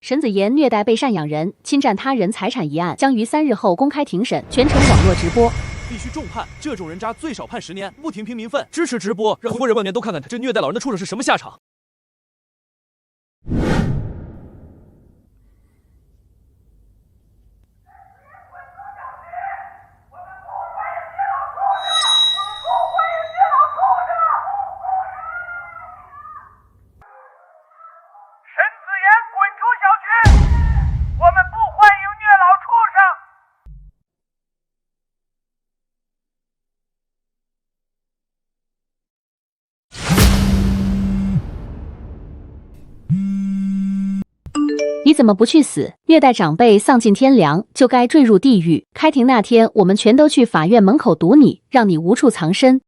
沈子言虐待被赡养人、侵占他人财产一案将于3日后公开庭审，全程网络直播。必须重判，这种人渣最少判10年，不听平民愤，支持直播，让国人万年都看看他这虐待老人的畜生是什么下场。你怎么不去死？虐待长辈丧尽天良，就该坠入地狱。开庭那天，我们全都去法院门口堵你，让你无处藏身。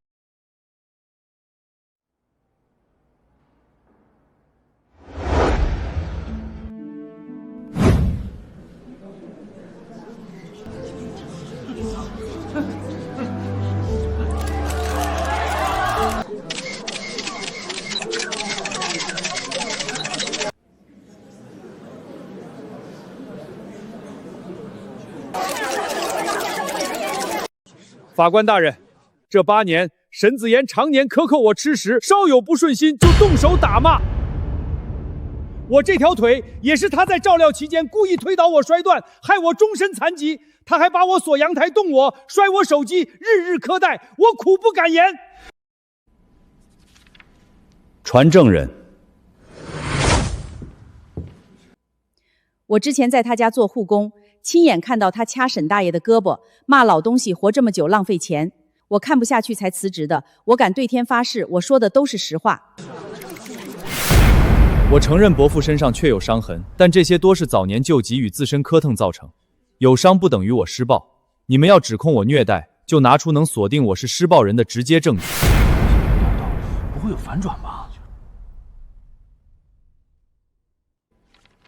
法官大人，这8年，沈子言常年克扣我吃食，稍有不顺心就动手打骂。我这条腿也是他在照料期间故意推倒我摔断，害我终身残疾。他还把我锁阳台动我，摔我手机，日日苛待，我苦不敢言。传证人。我之前在他家做护工，亲眼看到他掐沈大爷的胳膊，骂老东西活这么久浪费钱。我看不下去才辞职的，我敢对天发誓，我说的都是实话。我承认伯父身上确有伤痕，但这些多是早年旧疾与自身磕疼造成，有伤不等于我施暴。你们要指控我虐待，就拿出能锁定我是施暴人的直接证据。不会有反转吧？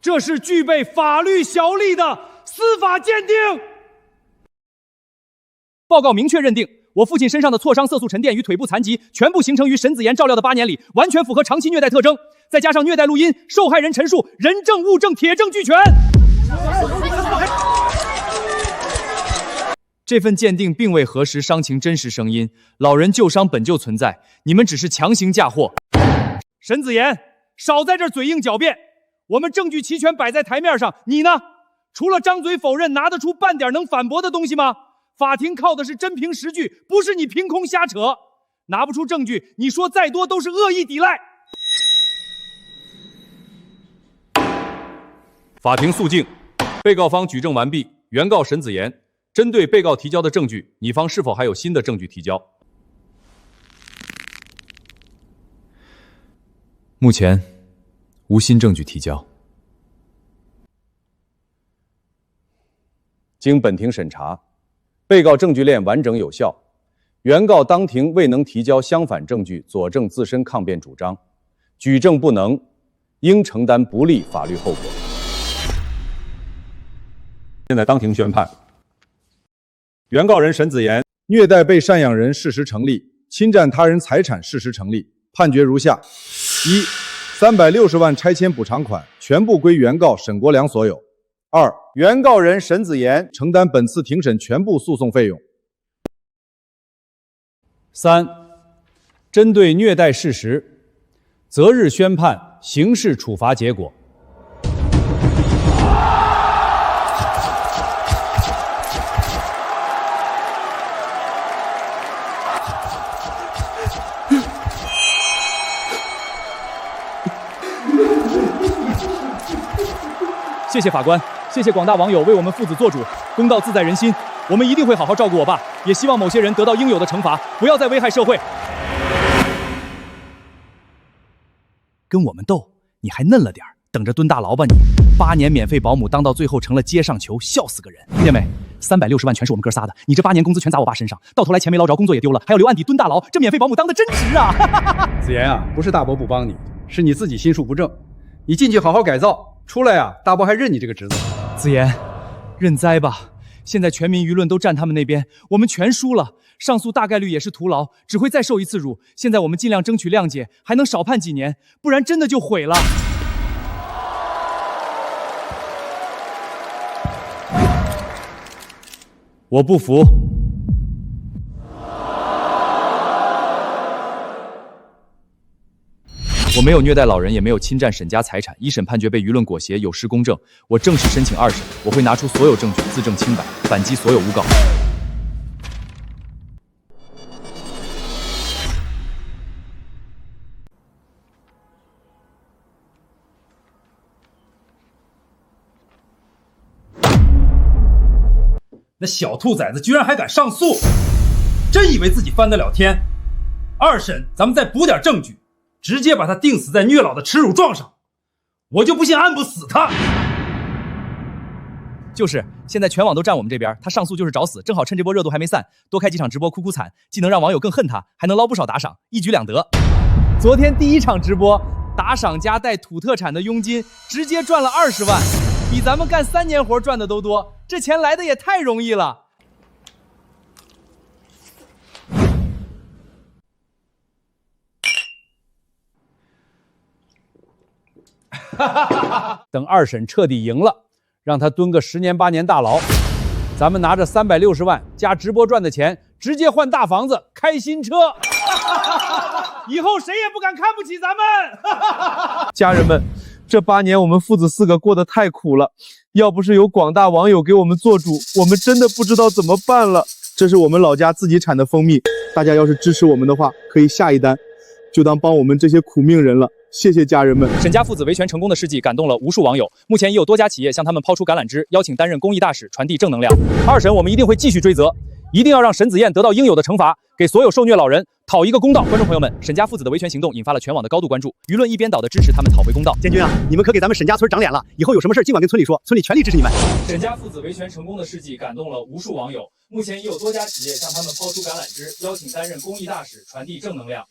这是具备法律效力的司法鉴定。报告明确认定，我父亲身上的挫伤、色素沉淀与腿部残疾，全部形成于沈子言照料的8年里，完全符合长期虐待特征。再加上虐待录音、受害人陈述，人证物证铁证俱全。这份鉴定并未核实伤情真实声音，老人旧伤本就存在，你们只是强行嫁祸。沈子言，少在这嘴硬狡辩。我们证据齐全摆在台面上，你呢？除了张嘴否认，拿得出半点能反驳的东西吗？法庭靠的是真凭实据，不是你凭空瞎扯。拿不出证据，你说再多都是恶意抵赖。法庭肃静，被告方举证完毕。原告沈子言，针对被告提交的证据，你方是否还有新的证据提交？目前无新证据提交。经本庭审查，被告证据链完整有效，原告当庭未能提交相反证据佐证自身抗辩主张，举证不能，应承担不利法律后果。现在当庭宣判，原告人沈子言虐待被赡养人事实成立，侵占他人财产事实成立，判决如下：一、360万拆迁补偿款全部归原告沈国良所有。2、原告人沈子言承担本次庭审全部诉讼费用。3、针对虐待事实，择日宣判刑事处罚结果。谢谢法官，谢谢广大网友为我们父子做主，公道自在人心。我们一定会好好照顾我爸，也希望某些人得到应有的惩罚，不要再危害社会。跟我们斗，你还嫩了点儿，等着蹲大牢吧你！8年免费保姆当到最后成了街上球，笑死个人！听见没？360万全是我们哥仨的，你这8年工资全砸我爸身上，到头来钱没捞着，工作也丢了，还要留案底蹲大牢，这免费保姆当的真值啊！子言啊，不是大伯不帮你，是你自己心术不正。你进去好好改造，出来啊，大伯还认你这个侄子。子言，认栽吧！现在全民舆论都站他们那边，我们全输了，上诉大概率也是徒劳，只会再受一次辱。现在我们尽量争取谅解，还能少判几年，不然真的就毁了。我不服。我没有虐待老人，也没有侵占沈家财产。一审判决被舆论裹挟，有失公正。我正式申请2审，我会拿出所有证据，自证清白，反击所有诬告。那小兔崽子居然还敢上诉，真以为自己翻得了天？2审咱们再补点证据，直接把他钉死在虐老的耻辱状上，我就不信按不死他。就是现在全网都站我们这边，他上诉就是找死，正好趁这波热度还没散，多开几场直播哭哭惨，既能让网友更恨他，还能捞不少打赏，一举两得。昨天第1场直播，打赏加带土特产的佣金，直接赚了20万，比咱们干3年活赚的都多，这钱来的也太容易了。等2审彻底赢了，让他蹲个10年8年大牢，咱们拿着360万加直播赚的钱，直接换大房子，开新车，以后谁也不敢看不起咱们。家人们，这8年我们父子4个过得太苦了，要不是有广大网友给我们做主，我们真的不知道怎么办了。这是我们老家自己产的蜂蜜，大家要是支持我们的话，可以下一单，就当帮我们这些苦命人了。谢谢家人们。沈家父子维权成功的事迹感动了无数网友，目前已有多家企业向他们抛出橄榄枝，邀请担任公益大使，传递正能量。2审我们一定会继续追责，一定要让沈子燕得到应有的惩罚，给所有受虐老人讨一个公道。观众朋友们，沈家父子的维权行动引发了全网的高度关注，舆论一边倒的支持他们讨回公道。建军啊，你们可给咱们沈家村长脸了，以后有什么事尽管跟村里说，村里全力支持你们。沈家父子维权成功的事迹感动了无数网友，目前已有多家企业向他们抛出橄榄枝，邀请担任公益大使，传递正能量。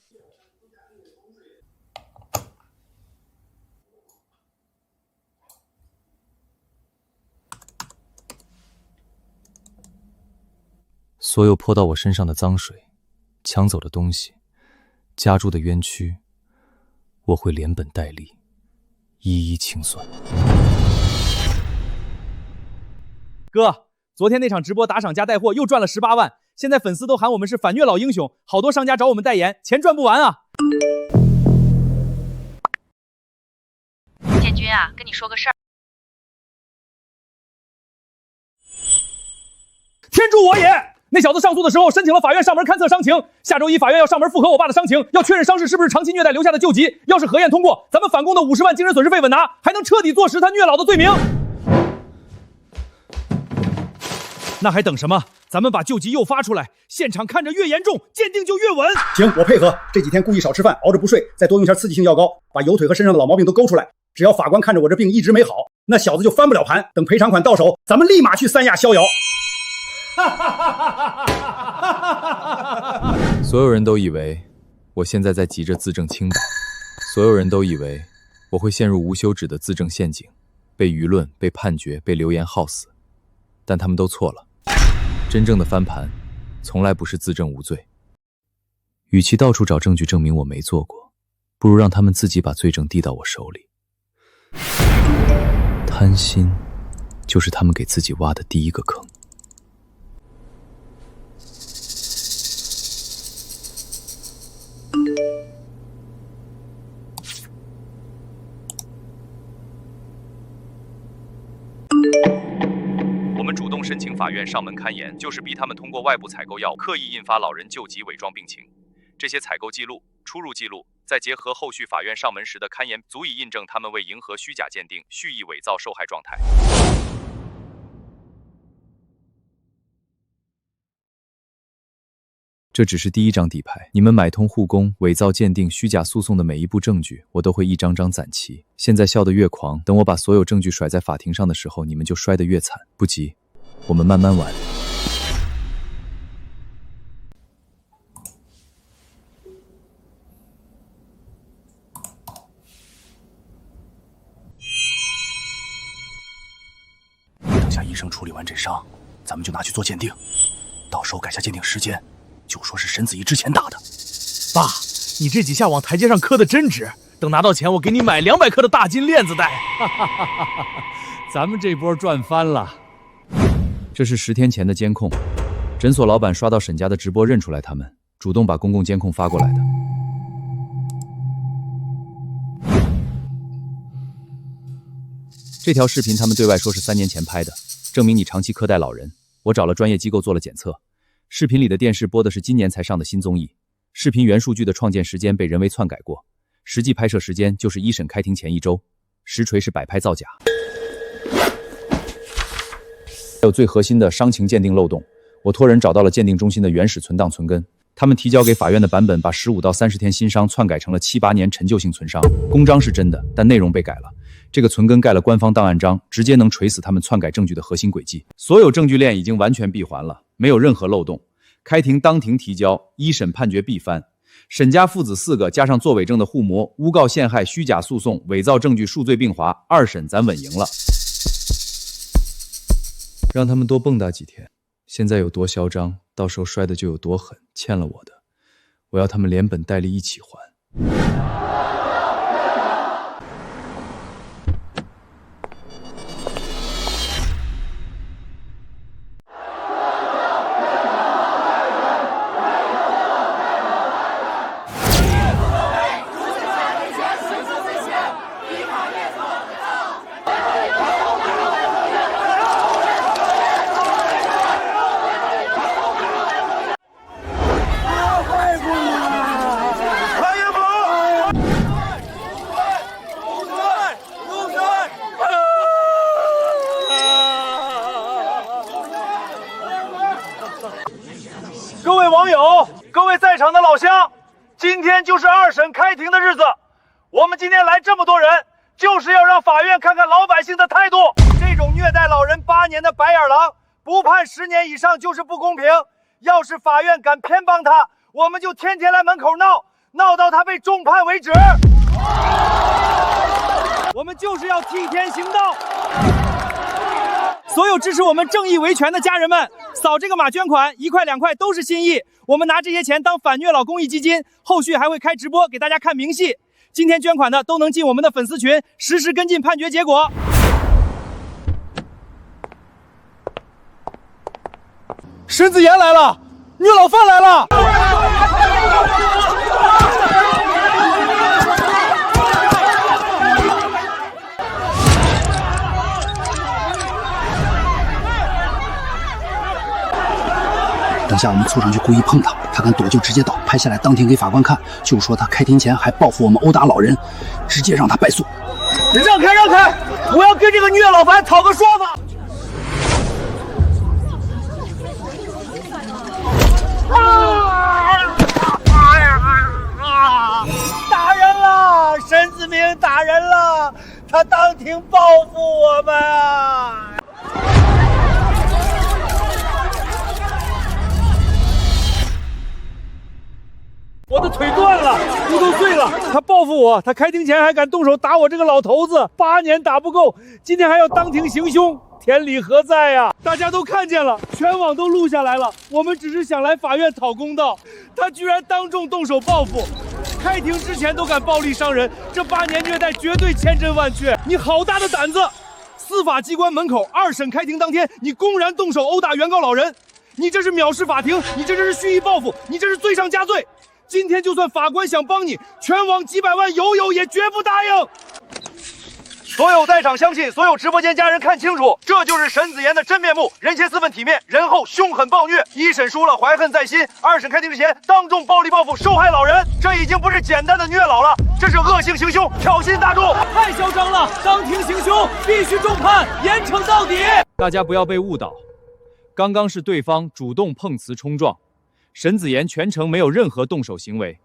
所有泼到我身上的脏水，抢走的东西，加诸的冤屈，我会连本带利，一一清算。哥，昨天那场直播打赏加带货又赚了18万，现在粉丝都喊我们是反虐老英雄，好多商家找我们代言，钱赚不完啊！建军啊，跟你说个事儿。天助我也！那小子上诉的时候申请了法院上门勘测伤情，下周一法院要上门复核我爸的伤情，要确认伤势是不是长期虐待留下的旧疾。要是核验通过，咱们反攻的50万精神损失费稳拿，还能彻底坐实他虐老的罪名。那还等什么？咱们把救急诱发出来，现场看着越严重，鉴定就越稳。行，我配合。这几天故意少吃饭，熬着不睡，再多用下刺激性药膏，把油腿和身上的老毛病都勾出来。只要法官看着我这病一直没好，那小子就翻不了盘。等赔偿款到手，咱们立马去三亚逍遥。所有人都以为我现在在急着自证清白，所有人都以为我会陷入无休止的自证陷阱，被舆论、被判决、被流言耗死，但他们都错了。真正的翻盘，从来不是自证无罪。与其到处找证据证明我没做过，不如让他们自己把罪证递到我手里。贪心，就是他们给自己挖的第一个坑。我们主动申请法院上门勘验，就是逼他们通过外部采购药物，刻意印发老人救急伪装病情。这些采购记录、出入记录，再结合后续法院上门时的勘验，足以印证他们为迎合虚假鉴定，蓄意伪造受害状态。这只是第一张底牌，你们买通护工、伪造鉴定、虚假诉讼的每一步证据，我都会一张张攒齐。现在笑得越狂，等我把所有证据甩在法庭上的时候，你们就摔得越惨。不急，我们慢慢玩。等下医生处理完这伤，咱们就拿去做鉴定，到时候改下鉴定时间，就说是沈子怡之前打的。爸，你这几下往台阶上磕的真值，等拿到钱，我给你买200克的大金链子戴。咱们这波赚翻了。这是10天前的监控，诊所老板刷到沈家的直播认出来他们，主动把公共监控发过来的。这条视频他们对外说是3年前拍的，证明你长期苛待老人。我找了专业机构做了检测，视频里的电视播的是今年才上的新综艺，视频原数据的创建时间被人为篡改过，实际拍摄时间就是一审开庭前1周，实锤是摆拍造假。还有最核心的伤情鉴定漏洞，我托人找到了鉴定中心的原始存档存根，他们提交给法院的版本把15到30天新伤篡改成了7、8年陈旧性存伤，公章是真的，但内容被改了。这个存根盖了官方档案章，直接能锤死他们篡改证据的核心轨迹。所有证据链已经完全闭环了，没有任何漏洞。开庭当庭提交，一审判决必翻。沈家父子4个加上作伪证的护模、诬告陷害、虚假诉讼、伪造证据数罪并罚，2审咱稳赢了。让他们多蹦跶几天，现在有多嚣张，到时候摔的就有多狠。欠了我的，我要他们连本带利一起还。各位网友，各位在场的老乡，今天就是2审开庭的日子。我们今天来这么多人，就是要让法院看看老百姓的态度。这种虐待老人8年的白眼狼，不判10年以上就是不公平。要是法院敢偏帮他，我们就天天来门口闹，闹到他被重判为止。我们就是要替天行道。所有支持我们正义维权的家人们，扫这个码捐款，1块2块都是心意。我们拿这些钱当反虐老公益基金，后续还会开直播给大家看明细。今天捐款的都能进我们的粉丝群，实时跟进判决结果。沈子言来了，虐老犯来了。等下我们凑上去故意碰他，他敢躲就直接倒，拍下来当庭给法官看，就说他开庭前还报复我们殴打老人，直接让他败诉。让开让开，我要跟这个虐老犯讨个说法。打人了，沈子明打人了，他当庭报复我们啊！我的腿断了，骨头碎了，他报复我，他开庭前还敢动手打我这个老头子，8年打不够，今天还要当庭行凶，天理何在呀？大家都看见了，全网都录下来了，我们只是想来法院讨公道，他居然当众动手报复，开庭之前都敢暴力伤人，这8年虐待绝对千真万确，你好大的胆子！司法机关门口2审开庭当天，你公然动手殴打原告老人，你这是藐视法庭，你这是蓄意报复，你这是罪上加罪。今天就算法官想帮你，全网几百万友也绝不答应。所有在场乡亲，所有直播间家人看清楚，这就是沈子言的真面目，人前4分体面，人后凶狠暴虐。1审输了怀恨在心，2审开庭之前当众暴力报复受害老人，这已经不是简单的虐老了，这是恶性行凶，挑衅大众，太嚣张了！当庭行凶，必须重判，严惩到底。大家不要被误导，刚刚是对方主动碰瓷冲撞。沈子言全程没有任何动手行为。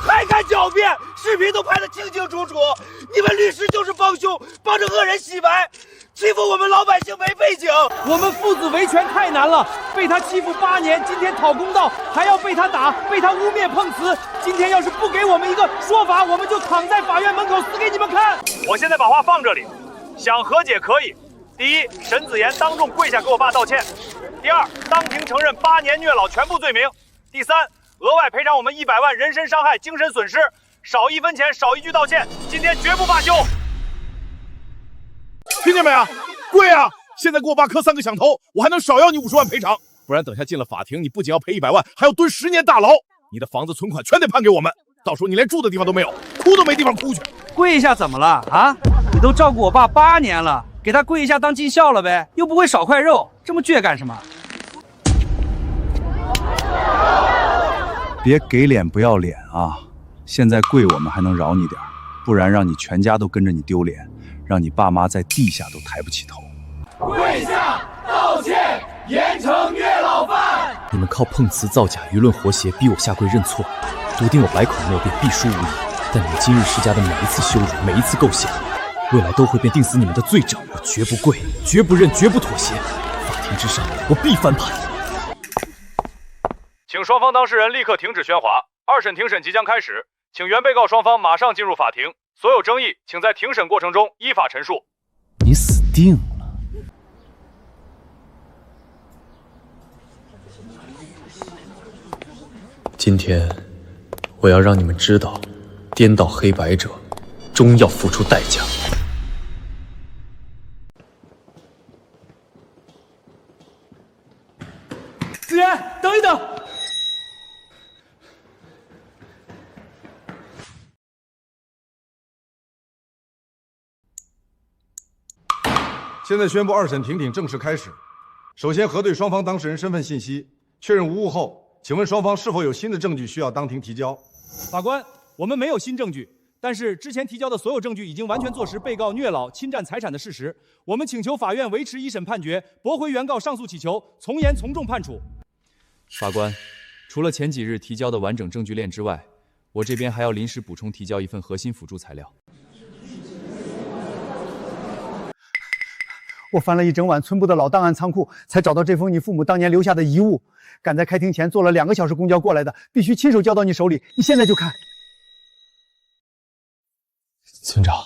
还敢狡辩？视频都拍得清清楚楚，你们律师就是帮凶，帮着恶人洗白，欺负我们老百姓没背景。我们父子维权太难了，被他欺负8年，今天讨公道，还要被他打，被他污蔑碰瓷。今天要是不给我们一个说法，我们就躺在法院门口死给你们看。我现在把话放这里，想和解可以。第一，沈子言当众跪下给我爸道歉；第二，当庭承认8年虐老全部罪名；第三，额外赔偿我们100万人身伤害、精神损失，少1分钱，少1句道歉。今天绝不罢休。听见没有？跪啊！现在给我爸磕3个响头，我还能少要你50万赔偿，不然等下进了法庭，你不仅要赔100万，还要蹲10年大牢。你的房子、存款全得判给我们，到时候你连住的地方都没有，哭都没地方哭去。跪一下怎么了啊？你都照顾我爸8年了，给他跪一下当尽孝了呗，又不会少块肉，这么倔干什么？别给脸不要脸啊！现在跪我们还能饶你点，不然让你全家都跟着你丢脸，让你爸妈在地下都抬不起头。跪下道歉，严惩虐老犯。你们靠碰瓷造假、舆论活挟逼我下跪认错，笃定我百口莫辩，必输无疑。但你们今日施加的每一次羞辱，每一次构陷，未来都会变定死你们的罪证。我绝不跪，绝不认，绝不妥协。法庭之上，我必翻盘。请双方当事人立刻停止喧哗。2审庭审即将开始，请原被告双方马上进入法庭。所有争议，请在庭审过程中依法陈述。你死定了！今天，我要让你们知道，颠倒黑白者，终要付出代价。子言，等一等。现在宣布2审庭庭正式开始。首先核对双方当事人身份信息，确认无误后，请问双方是否有新的证据需要当庭提交？法官，我们没有新证据，但是之前提交的所有证据已经完全坐实被告虐老、侵占财产的事实。我们请求法院维持1审判决，驳回原告上诉请求，从严从重判处。法官，除了前几日提交的完整证据链之外，我这边还要临时补充提交一份核心辅助材料。我翻了一整晚村部的老档案仓库，才找到这封你父母当年留下的遗物。赶在开庭前坐了2个小时公交过来的，必须亲手交到你手里。你现在就看。村长，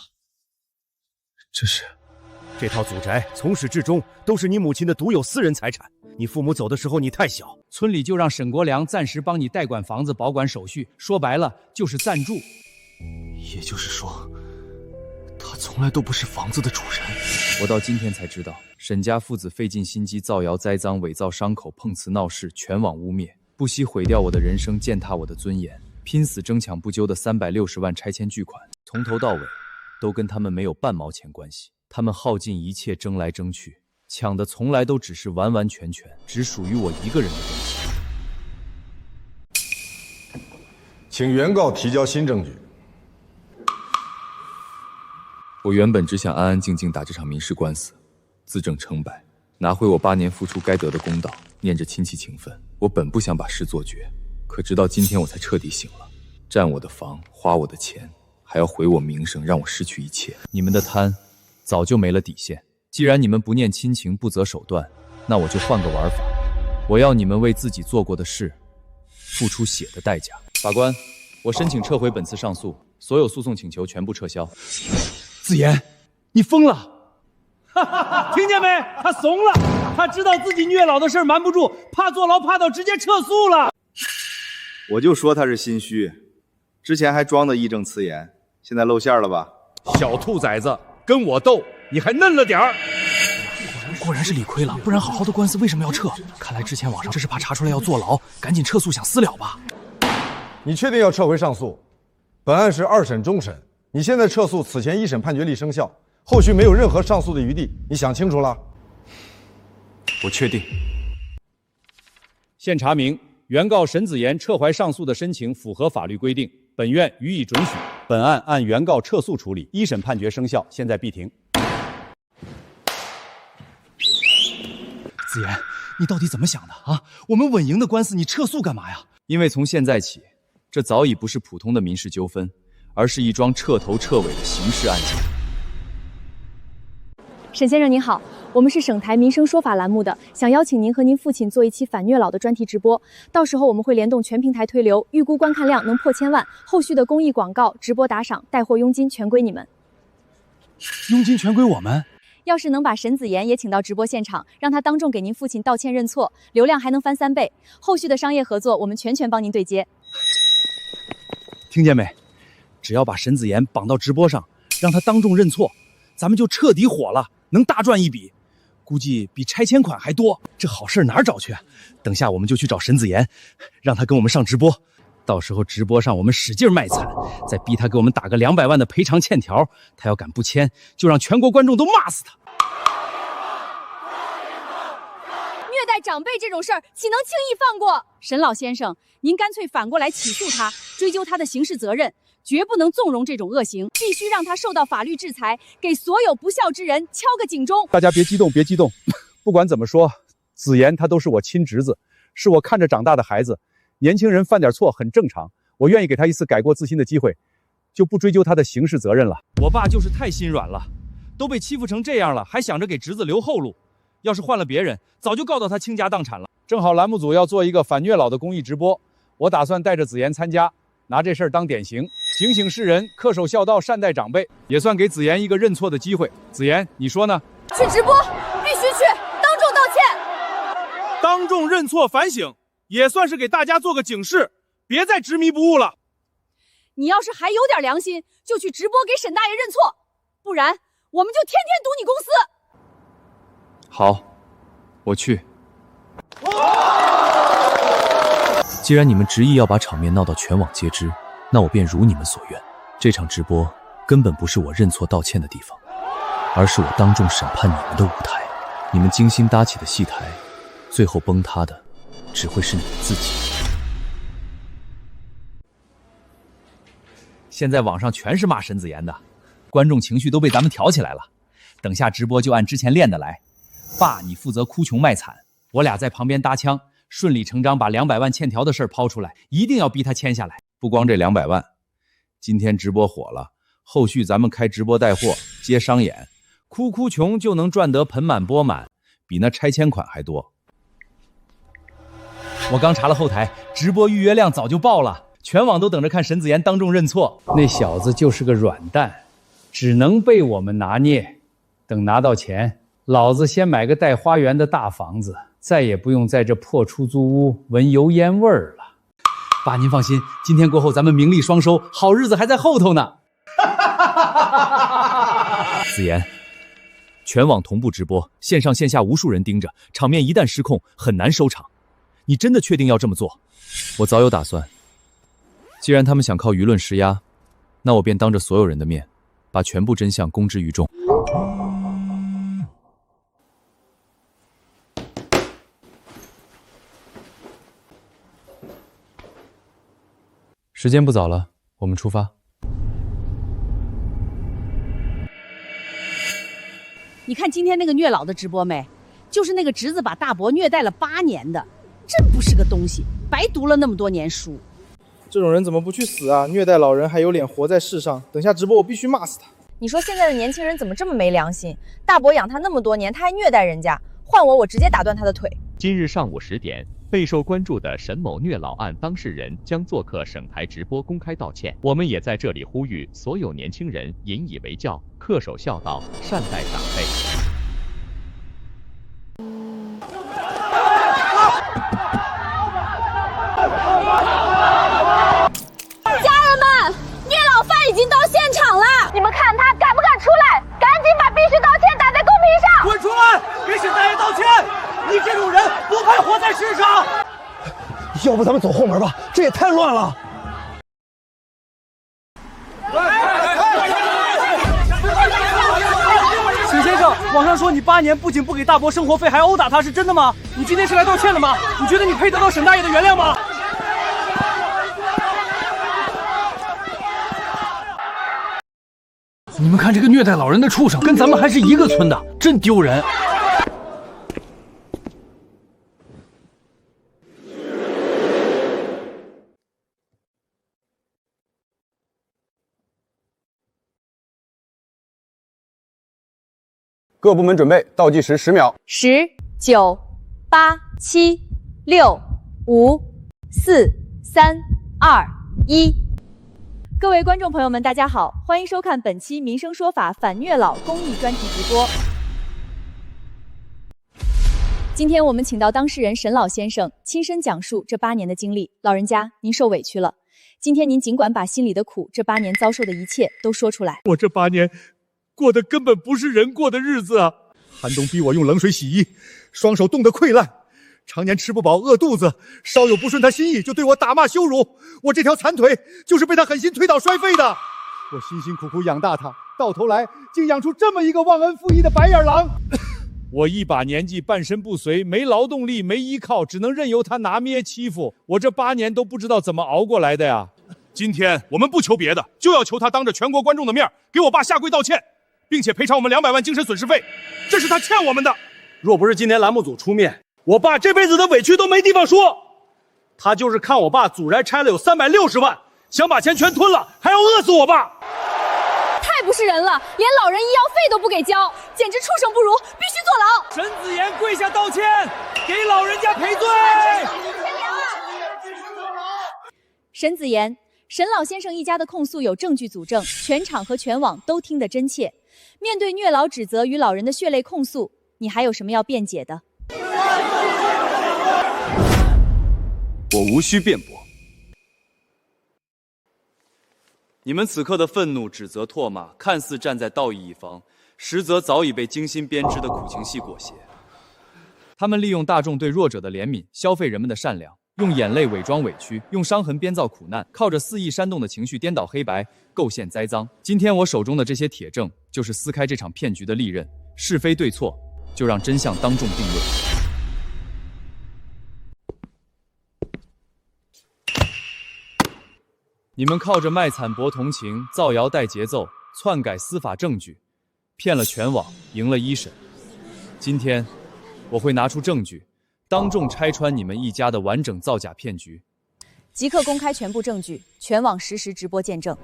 这套祖宅从始至终都是你母亲的独有私人财产。你父母走的时候你太小，村里就让沈国良暂时帮你代管房子，保管手续。说白了就是暂住。也就是说，他从来都不是房子的主人。我到今天才知道，沈家父子费尽心机造谣栽赃、伪造伤口、碰瓷闹事，全网污蔑，不惜毁掉我的人生，践踏我的尊严，拼死争抢不究的360万拆迁巨款，从头到尾都跟他们没有半毛钱关系。他们耗尽一切争来争去，抢的从来都只是完完全全只属于我一个人的东西。请原告提交新证据。我原本只想安安静静打这场民事官司，自证清白，拿回我8年付出该得的公道。念着亲戚情分，我本不想把事做绝，可直到今天我才彻底醒了。占我的房，花我的钱，还要毁我名声，让我失去一切。你们的贪早就没了底线。既然你们不念亲情，不择手段，那我就换个玩法。我要你们为自己做过的事付出血的代价。法官，我申请撤回本次上诉，所有诉讼请求全部撤销。子言，你疯了！哈哈，听见没？他怂了，他知道自己虐老的事瞒不住，怕坐牢怕到直接撤诉了。我就说他是心虚，之前还装的义正辞严，现在露馅了吧？小兔崽子，跟我斗，你还嫩了点儿。果然是理亏了，不然好好的官司为什么要撤？看来之前网上这是怕查出来要坐牢，赶紧撤诉想私了吧？你确定要撤回上诉？本案是2审终审，你现在撤诉，此前1审判决立生效，后续没有任何上诉的余地，你想清楚了？我确定。现查明，原告沈子言撤怀上诉的申请符合法律规定，本院予以准许。本案按原告撤诉处理，1审判决生效，现在闭庭。子言，你到底怎么想的啊？我们稳赢的官司，你撤诉干嘛呀？因为从现在起，这早已不是普通的民事纠纷，而是一桩彻头彻尾的刑事案件。沈先生您好，我们是省台民生说法栏目的，想邀请您和您父亲做一期反虐老的专题直播，到时候我们会联动全平台推流，预估观看量能破千万，后续的公益广告、直播打赏、带货佣金全归你们。佣金全归我们？要是能把沈子妍也请到直播现场，让他当众给您父亲道歉认错，流量还能翻3倍。后续的商业合作，我们全帮您对接。听见没？只要把沈子妍绑到直播上，让他当众认错，咱们就彻底火了，能大赚一笔，估计比拆迁款还多。这好事哪儿找去啊？等下我们就去找沈子妍，让他跟我们上直播。到时候直播上我们使劲卖惨，再逼他给我们打个200万的赔偿欠条，他要敢不签，就让全国观众都骂死他。虐待长辈这种事儿，岂能轻易放过？沈老先生，您干脆反过来起诉他，追究他的刑事责任，绝不能纵容这种恶行，必须让他受到法律制裁，给所有不孝之人敲个警钟。大家别激动，别激动。不管怎么说，子妍他都是我亲侄子，是我看着长大的孩子。年轻人犯点错很正常，我愿意给他一次改过自新的机会，就不追究他的刑事责任了。我爸就是太心软了，都被欺负成这样了，还想着给侄子留后路。要是换了别人，早就告到他倾家荡产了。正好栏目组要做一个反虐老的公益直播，我打算带着子妍参加，拿这事儿当典型，警醒世人，恪守孝道，善待长辈，也算给子妍一个认错的机会。子妍，你说呢？去直播，必须去，当众道歉，当众认错反省。也算是给大家做个警示，别再执迷不悟了。你要是还有点良心，就去直播给沈大爷认错，不然我们就天天堵你公司。好，我去。既然你们执意要把场面闹到全网皆知，那我便如你们所愿。这场直播根本不是我认错道歉的地方，而是我当众审判你们的舞台。你们精心搭起的戏台，最后崩塌的只会是你们自己。现在网上全是骂沈子妍的，观众情绪都被咱们挑起来了。等下直播就按之前练的来，爸你负责哭穷卖惨，我俩在旁边搭腔，顺理成章把200万欠条的事抛出来，一定要逼他签下来。不光这200万，今天直播火了，后续咱们开直播带货接商演，哭穷就能赚得盆满钵满，比那拆迁款还多。我刚查了后台，直播预约量早就爆了，全网都等着看沈子妍当众认错。那小子就是个软蛋，只能被我们拿捏。等拿到钱，老子先买个带花园的大房子，再也不用在这破出租屋闻油烟味儿了。爸您放心，今天过后咱们名利双收，好日子还在后头呢。子妍，全网同步直播，线上线下无数人盯着，场面一旦失控，很难收场。你真的确定要这么做？我早有打算。既然他们想靠舆论施压，那我便当着所有人的面，把全部真相公之于众。时间不早了，我们出发。你看今天那个虐老的直播没？就是那个侄子把大伯虐待了8年的。真不是个东西，白读了那么多年书。这种人怎么不去死啊？虐待老人还有脸活在世上？等下直播我必须骂死他。你说现在的年轻人怎么这么没良心？大伯养他那么多年，他还虐待人家，换我直接打断他的腿。今日上午10点，备受关注的沈某虐老案当事人将做客省台直播公开道歉。我们也在这里呼吁所有年轻人引以为教，恪守孝道，善待长辈。已经到现场了，你们看他敢不敢出来？赶紧把必须道歉打在公屏上！滚出来，给沈大爷道歉！你这种人不配活在世上。要不咱们走后门吧，这也太乱了。沈先生，网上说你8年不仅不给大伯生活费，还殴打他，是真的吗？你今天是来道歉的吗？你觉得你配得到沈大爷的原谅吗？你们看这个虐待老人的畜生，跟咱们还是一个村的，真丢人！各部门准备，倒计时10秒。10、9、8、7、6、5、4、3、2、1。各位观众朋友们，大家好，欢迎收看本期《民生说法》反虐老公益专题直播。今天我们请到当事人沈老先生亲身讲述这8年的经历。老人家，您受委屈了。今天您尽管把心里的苦，这8年遭受的一切都说出来。我这8年过的根本不是人过的日子啊！寒冬逼我用冷水洗衣，双手冻得溃烂，常年吃不饱饿肚子，稍有不顺他心意就对我打骂羞辱。我这条残腿就是被他狠心推倒摔废的。我辛辛苦苦养大他，到头来竟养出这么一个忘恩负义的白眼狼。我一把年纪，半身不遂，没劳动力，没依靠，只能任由他拿捏欺负。我这8年都不知道怎么熬过来的呀！今天我们不求别的，就要求他当着全国观众的面给我爸下跪道歉，并且赔偿我们200万精神损失费，这是他欠我们的。若不是今天栏目组出面，我爸这辈子的委屈都没地方说。他就是看我爸祖宅拆了有360万，想把钱全吞了，还要饿死我爸。太不是人了，连老人医药费都不给交，简直畜生不如，必须坐牢。沈子言跪下道歉，给老人家赔罪。沈子言，沈老先生一家的控诉有证据佐证，全场和全网都听得真切。面对虐老指责与老人的血泪控诉，你还有什么要辩解的？我无需辩驳。你们此刻的愤怒、指责、唾骂，看似站在道义一方，实则早已被精心编织的苦情戏裹挟。他们利用大众对弱者的怜悯，消费人们的善良，用眼泪伪装委屈，用伤痕编造苦难，靠着肆意煽动的情绪颠倒黑白，构陷栽赃。今天我手中的这些铁证，就是撕开这场骗局的利刃。是非对错，就让真相当众定论。你们靠着卖惨博同情，造谣带节奏，篡改司法证据，骗了全网，赢了1审。今天，我会拿出证据，当众拆穿你们一家的完整造假骗局。即刻公开全部证据，全网实时直播见证。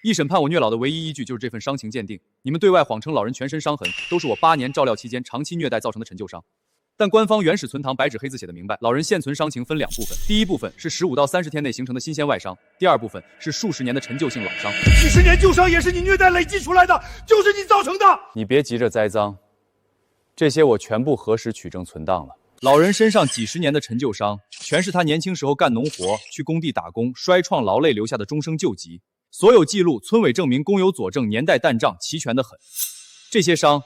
一审判我虐老的唯一依据就是这份伤情鉴定。你们对外谎称老人全身伤痕都是我8年照料期间长期虐待造成的陈旧伤。但官方原始存档白纸黑字写的明白，老人现存伤情分2部分，第一部分是15到30天内形成的新鲜外伤，第二部分是数十年的陈旧性老伤。几十年旧伤也是你虐待累积出来的，就是你造成的。你别急着栽赃，这些我全部核实取证存档了。老人身上几十年的陈旧伤，全是他年轻时候干农活、去工地打工、摔创劳累留下的终生旧疾。所有记录、村委证明、公有佐证、年代弹账齐全得很。这些伤，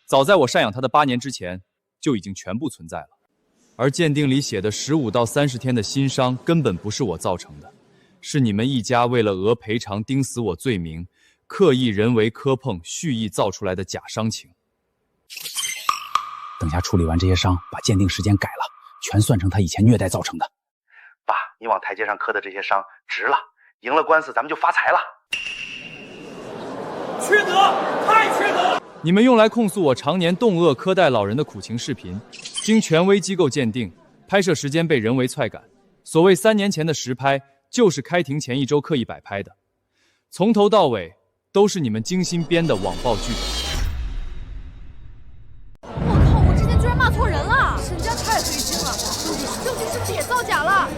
早在我赡养他的8年之前就已经全部存在了。而鉴定里写的15到30天的新伤，根本不是我造成的，是你们一家为了讹赔偿钉死我罪名，刻意人为磕碰、蓄意造出来的假伤情。等下处理完这些伤，把鉴定时间改了，全算成他以前虐待造成的。爸，你往台阶上磕的这些伤值了，赢了官司咱们就发财了。缺德，太缺德！你们用来控诉我常年冻饿苛待老人的苦情视频，经权威机构鉴定，拍摄时间被人为篡改。所谓3年前的实拍，就是开庭前1周刻意摆拍的，从头到尾都是你们精心编的网暴剧本。我靠！我之前居然骂错人了，沈家太黑心了！证据是不是也造假了？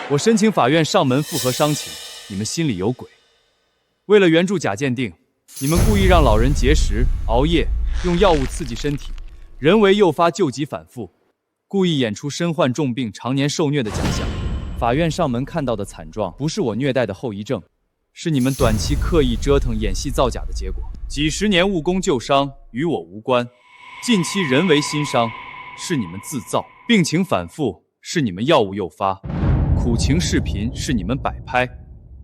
我申请法院上门复核伤情，你们心里有鬼。为了援助假鉴定，你们故意让老人节食、熬夜，用药物刺激身体，人为诱发旧疾反复，故意演出身患重病、常年受虐的假象。法院上门看到的惨状，不是我虐待的后遗症，是你们短期刻意折腾、演戏造假的结果。几十年误工旧伤与我无关，近期人为新伤是你们自造，病情反复是你们药物诱发。苦情视频是你们摆拍，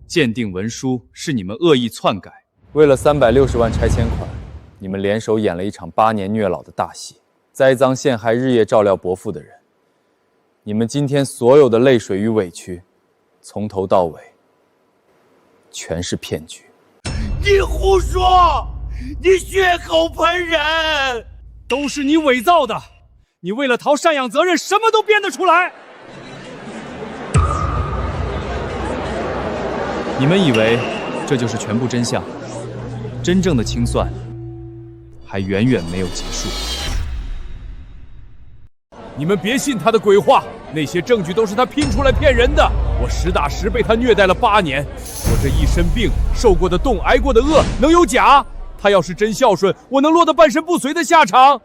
鉴定文书是你们恶意篡改。为了360万拆迁款，你们联手演了一场8年虐老的大戏，栽赃陷害日夜照料伯父的人。你们今天所有的泪水与委屈，从头到尾全是骗局。你胡说！你血口喷人！都是你伪造的！你为了逃赡养责任，什么都编得出来。你们以为这就是全部真相？真正的清算还远远没有结束。你们别信他的鬼话，那些证据都是他拼出来骗人的。我实打实被他虐待了8年，我这一身病，受过的冻，挨过的饿，能有假？他要是真孝顺，我能落得半身不遂的下场。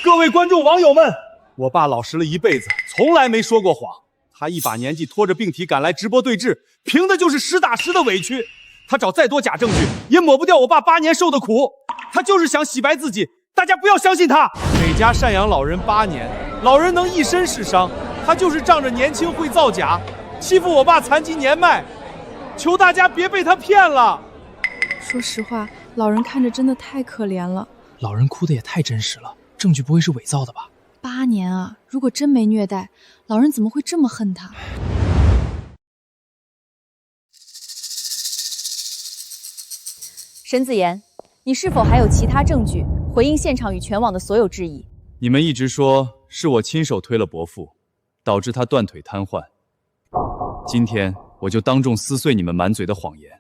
各位观众网友们，我爸老实了一辈子，从来没说过谎。他一把年纪拖着病体赶来直播对峙，凭的就是实打实的委屈。他找再多假证据，也抹不掉我爸8年受的苦。他就是想洗白自己，大家不要相信他。每家赡养老人8年，老人能一身是伤，他就是仗着年轻会造假，欺负我爸残疾年迈。求大家别被他骗了。说实话，老人看着真的太可怜了。老人哭的也太真实了，证据不会是伪造的吧？8年啊，如果真没虐待，老人怎么会这么恨他？沈子言，你是否还有其他证据回应现场与全网的所有质疑？你们一直说是我亲手推了伯父，导致他断腿瘫痪。今天我就当众撕碎你们满嘴的谎言。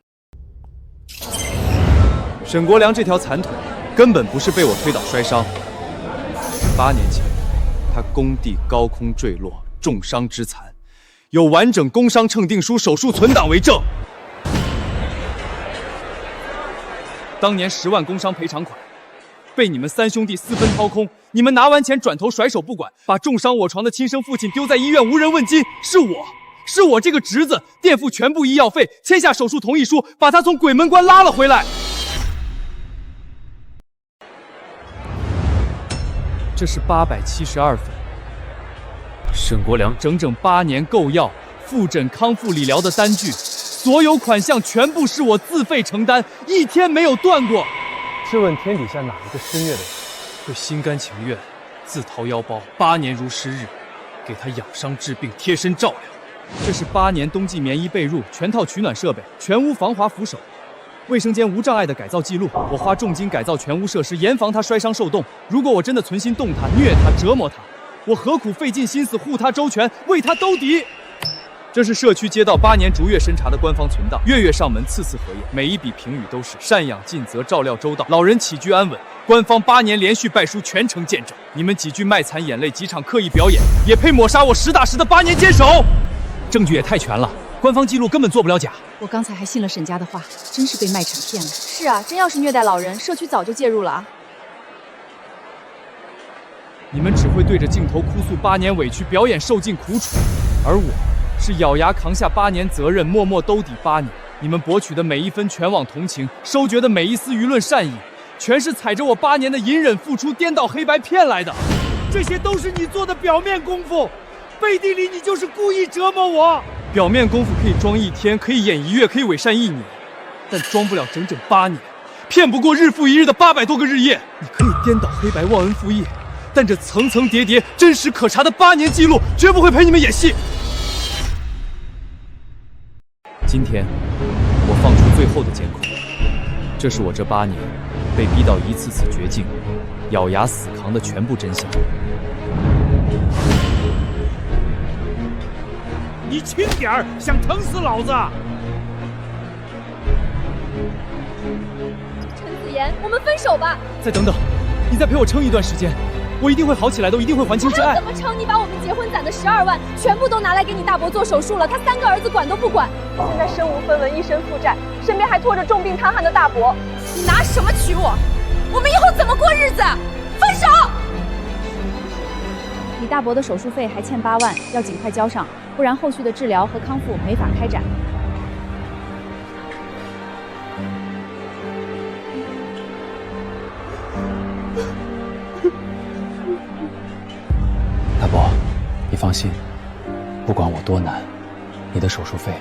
沈国良这条残腿根本不是被我推倒摔伤，8年前他工地高空坠落，重伤之残，有完整工伤称定书、手术存档为证。当年10万工伤赔偿款被你们3兄弟私分掏空，你们拿完钱转头甩手不管，把重伤卧床的亲生父亲丢在医院无人问津。是我这个侄子垫付全部医药费，签下手术同意书，把他从鬼门关拉了回来。这是872份，沈国良整整8年购药、复诊、康复理疗的单据，所有款项全部是我自费承担，一天没有断过。试问天底下哪一个施虐的人会心甘情愿自掏腰包，8年如10日，给他养伤治病，贴身照料？这是8年冬季棉衣被褥、全套取暖设备、全屋防滑扶手、卫生间无障碍的改造记录。我花重金改造全屋设施，严防他摔伤受冻。如果我真的存心动他、虐他、折磨他，我何苦费尽心思护他周全，为他兜底？这是社区街道8年逐月审查的官方存档，月月上门，次次核验，每一笔评语都是赡养尽责、照料周到，老人起居安稳。官方8年连续拜书全程见证。你们几句卖惨眼泪，几场刻意表演，也配抹杀我实打实的8年坚守？证据也太全了，官方记录根本做不了假。我刚才还信了沈家的话，真是被卖惨骗了。是啊，真要是虐待老人，社区早就介入了啊。你们只会对着镜头哭诉8年委屈，表演受尽苦楚，而我是咬牙扛下8年责任，默默兜底8年。你们博取的每一分全网同情，收掘的每一丝舆论善意，全是踩着我8年的隐忍付出，颠倒黑白骗来的。这些都是你做的表面功夫，背地里你就是故意折磨我。表面功夫可以装1天，可以演1月，可以伪善1年，但装不了整整8年，骗不过日复一日的800多个日夜。你可以颠倒黑白，忘恩负义，但这层层叠叠、真实可查的8年记录，绝不会陪你们演戏。今天，我放出最后的监控，这是我这8年被逼到一次次绝境，咬牙死扛的全部真相。你轻点儿，想疼死老子！陈子言，我们分手吧。再等等，你再陪我撑一段时间，我一定会好起来的，我一定会还清挚爱。怎么撑？你把我们结婚攒的12万全部都拿来给你大伯做手术了，他3个儿子管都不管，现在身无分文，一身负债，身边还拖着重病瘫痪的大伯，你拿什么娶我？我们以后怎么过日子？分手！李大伯的手术费还欠8万，要尽快交上，不然后续的治疗和康复没法开展。大伯，你放心，不管我多难，你的手术费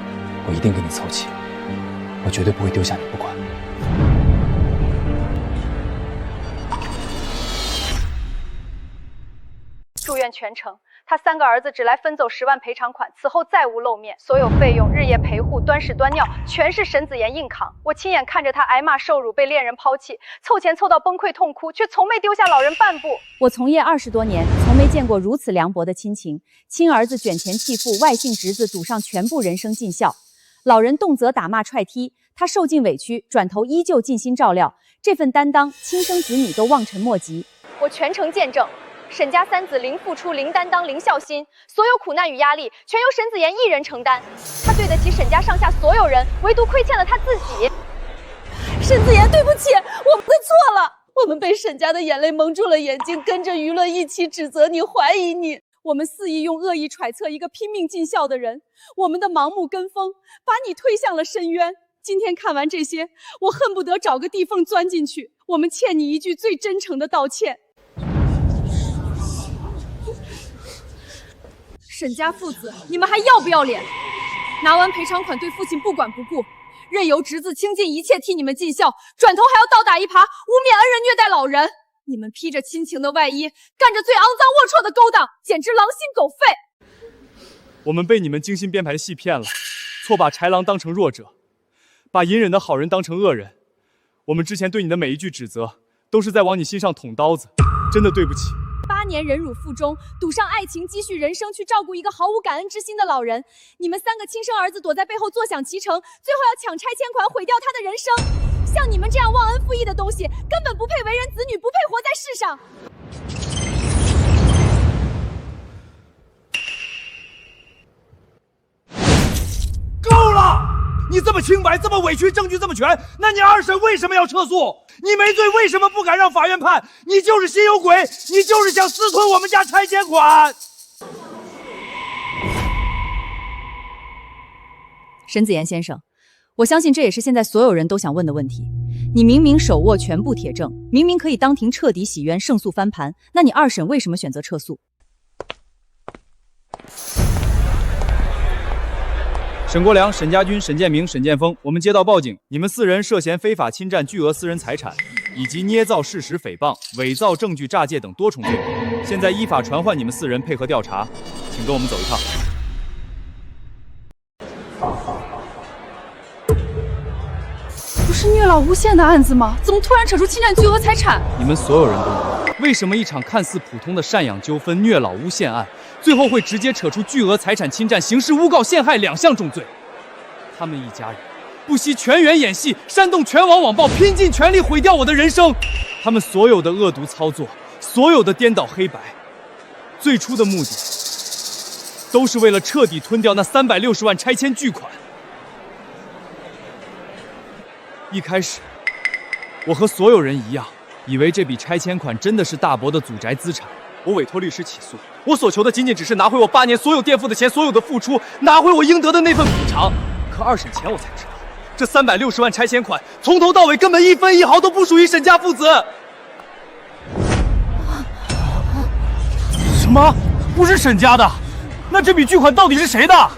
我一定给你凑齐，我绝对不会丢下你不管。住院全程，他3个儿子只来分走10万赔偿款，此后再无露面，所有费用、日夜陪护、端屎端尿，全是沈子妍硬扛。我亲眼看着他挨骂受辱，被恋人抛弃，凑钱凑到崩溃痛哭，却从没丢下老人半步。我从业20多年，从没见过如此凉薄的亲情。亲儿子卷钱弃父，外姓侄子赌上全部人生尽孝。老人动辄打骂踹踢，他受尽委屈，转头依旧尽心照料。这份担当，亲生子女都望尘莫及。我全程见证。沈家3子零付出、零担当、零孝心，所有苦难与压力全由沈子妍一人承担。他对得起沈家上下所有人，唯独亏欠了他自己。沈子妍，对不起，我们错了，我们被沈家的眼泪蒙住了眼睛，跟着舆论一起指责你、怀疑你。我们肆意用恶意揣测一个拼命尽孝的人，我们的盲目跟风把你推向了深渊。今天看完这些，我恨不得找个地缝钻进去。我们欠你一句最真诚的道歉。沈家父子，你们还要不要脸？拿完赔偿款对父亲不管不顾，任由侄子倾尽一切替你们尽孝，转头还要倒打一耙，污蔑恩人虐待老人。你们披着亲情的外衣，干着最肮脏龌龊的勾当，简直狼心狗肺。我们被你们精心编排的戏骗了，错把豺狼当成弱者，把隐忍的好人当成恶人。我们之前对你的每一句指责，都是在往你心上捅刀子，真的对不起。8年忍辱负重，赌上爱情积蓄人生去照顾一个毫无感恩之心的老人。你们3个亲生儿子躲在背后坐享其成，最后要抢拆迁款毁掉他的人生。像你们这样忘恩负义的东西，根本不配为人子女，不配活在世上。够了！你这么清白，这么委屈，证据这么全，那你2审为什么要撤诉？你没罪，为什么不敢让法院判？你就是心有鬼，你就是想私吞我们家拆迁款。沈子妍先生，我相信这也是现在所有人都想问的问题。你明明手握全部铁证，明明可以当庭彻底洗冤，胜诉翻盘，那你2审为什么选择撤诉？沈国良、沈家军、沈建明、沈建峰，我们接到报警，你们4人涉嫌非法侵占巨额私人财产，以及捏造事实诽谤、伪造证据诈借等多重罪名。现在依法传唤你们4人配合调查，请跟我们走一趟。不是虐老诬陷的案子吗？怎么突然扯出侵占巨额财产？你们所有人都问，为什么一场看似普通的赡养纠纷、虐老诬陷案，最后会直接扯出巨额财产侵占、刑事诬告、陷害2项重罪？他们一家人不惜全员演戏，煽动全网网暴，拼尽全力毁掉我的人生。他们所有的恶毒操作，所有的颠倒黑白，最初的目的都是为了彻底吞掉那360万拆迁巨款。一开始，我和所有人一样，以为这笔拆迁款真的是大伯的祖宅资产。我委托律师起诉，我所求的仅仅只是拿回我8年所有垫付的钱，所有的付出，拿回我应得的那份补偿。可2审前我才知道，这360万拆迁款从头到尾根本1分1毫都不属于沈家父子。什么？不是沈家的？那这笔巨款到底是谁的？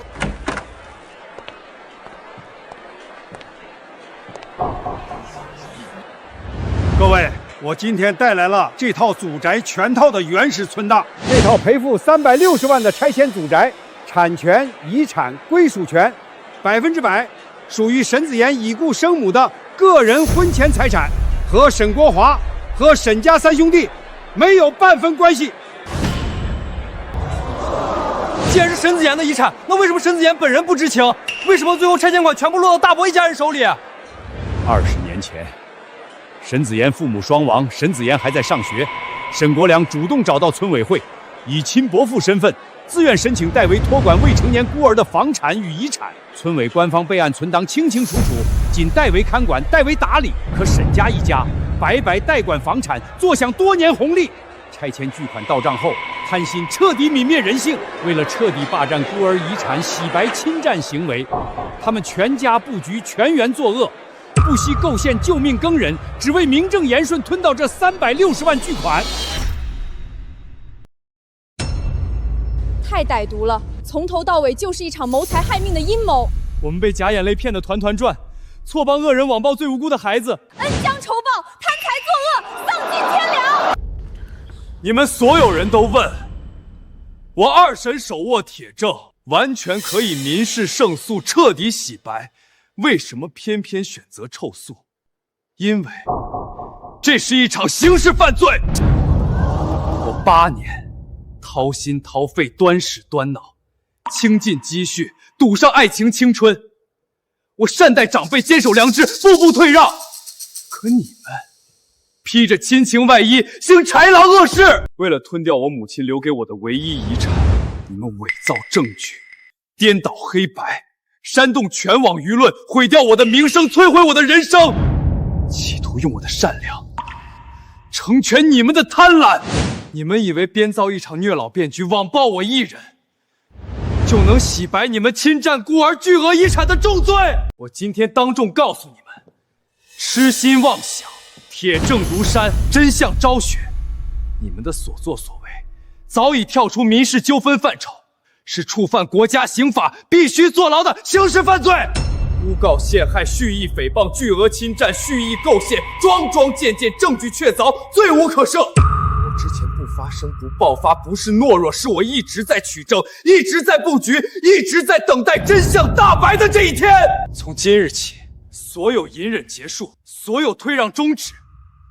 各位，我今天带来了这套祖宅全套的原始存档。这套赔付360万的拆迁祖宅，产权、遗产、归属权，100%属于沈子妍已故生母的个人婚前财产，和沈国华和沈家3兄弟没有半分关系。既然是沈子妍的遗产，那为什么沈子妍本人不知情？为什么最后拆迁款全部落到大伯一家人手里？ 20年前，沈子妍父母双亡，沈子妍还在上学，沈国良主动找到村委会，以亲伯父身份自愿申请代为托管未成年孤儿的房产与遗产。村委官方备案存档清清楚楚，仅代为看管、代为打理。可沈家一家白白代管房产，坐享多年红利。拆迁巨款到账后，贪心彻底泯灭人性。为了彻底霸占孤儿遗产、洗白侵占行为，他们全家布局，全员作恶。 不惜构陷救命耕人，只为名正言顺吞到这360万巨款。太歹毒了，从头到尾就是一场谋财害命的阴谋。我们被假眼泪骗得团团转，错帮恶人网暴最无辜的孩子，恩将仇报，贪财作恶，丧尽天良。你们所有人都问，我二审手握铁证，完全可以民事胜诉，彻底洗白。为什么偏偏选择臭诉？因为这是一场刑事犯罪。我8年掏心掏肺，端屎端脑，倾尽积蓄，赌上爱情青春。我善待长辈，坚守良知，步步退让。可你们披着亲情外衣，行豺狼恶事。为了吞掉我母亲留给我的唯一遗产，你们伪造证据，颠倒黑白，煽动全网舆论，毁掉我的名声，摧毁我的人生，企图用我的善良成全你们的贪婪。你们以为编造一场虐老变局，网暴我一人，就能洗白你们侵占孤儿巨额遗产的重罪？我今天当众告诉你们，痴心妄想，铁证如山，真相昭雪。你们的所作所为早已跳出民事纠纷范畴，是触犯国家刑法必须坐牢的刑事犯罪。诬告陷害、蓄意诽谤、巨额侵占、蓄意构陷，桩桩件件，证据确凿，罪无可赦。我之前不发声、不爆发，不是懦弱，是我一直在取证，一直在布局，一直在等待真相大白的这一天。从今日起，所有隐忍结束，所有退让终止，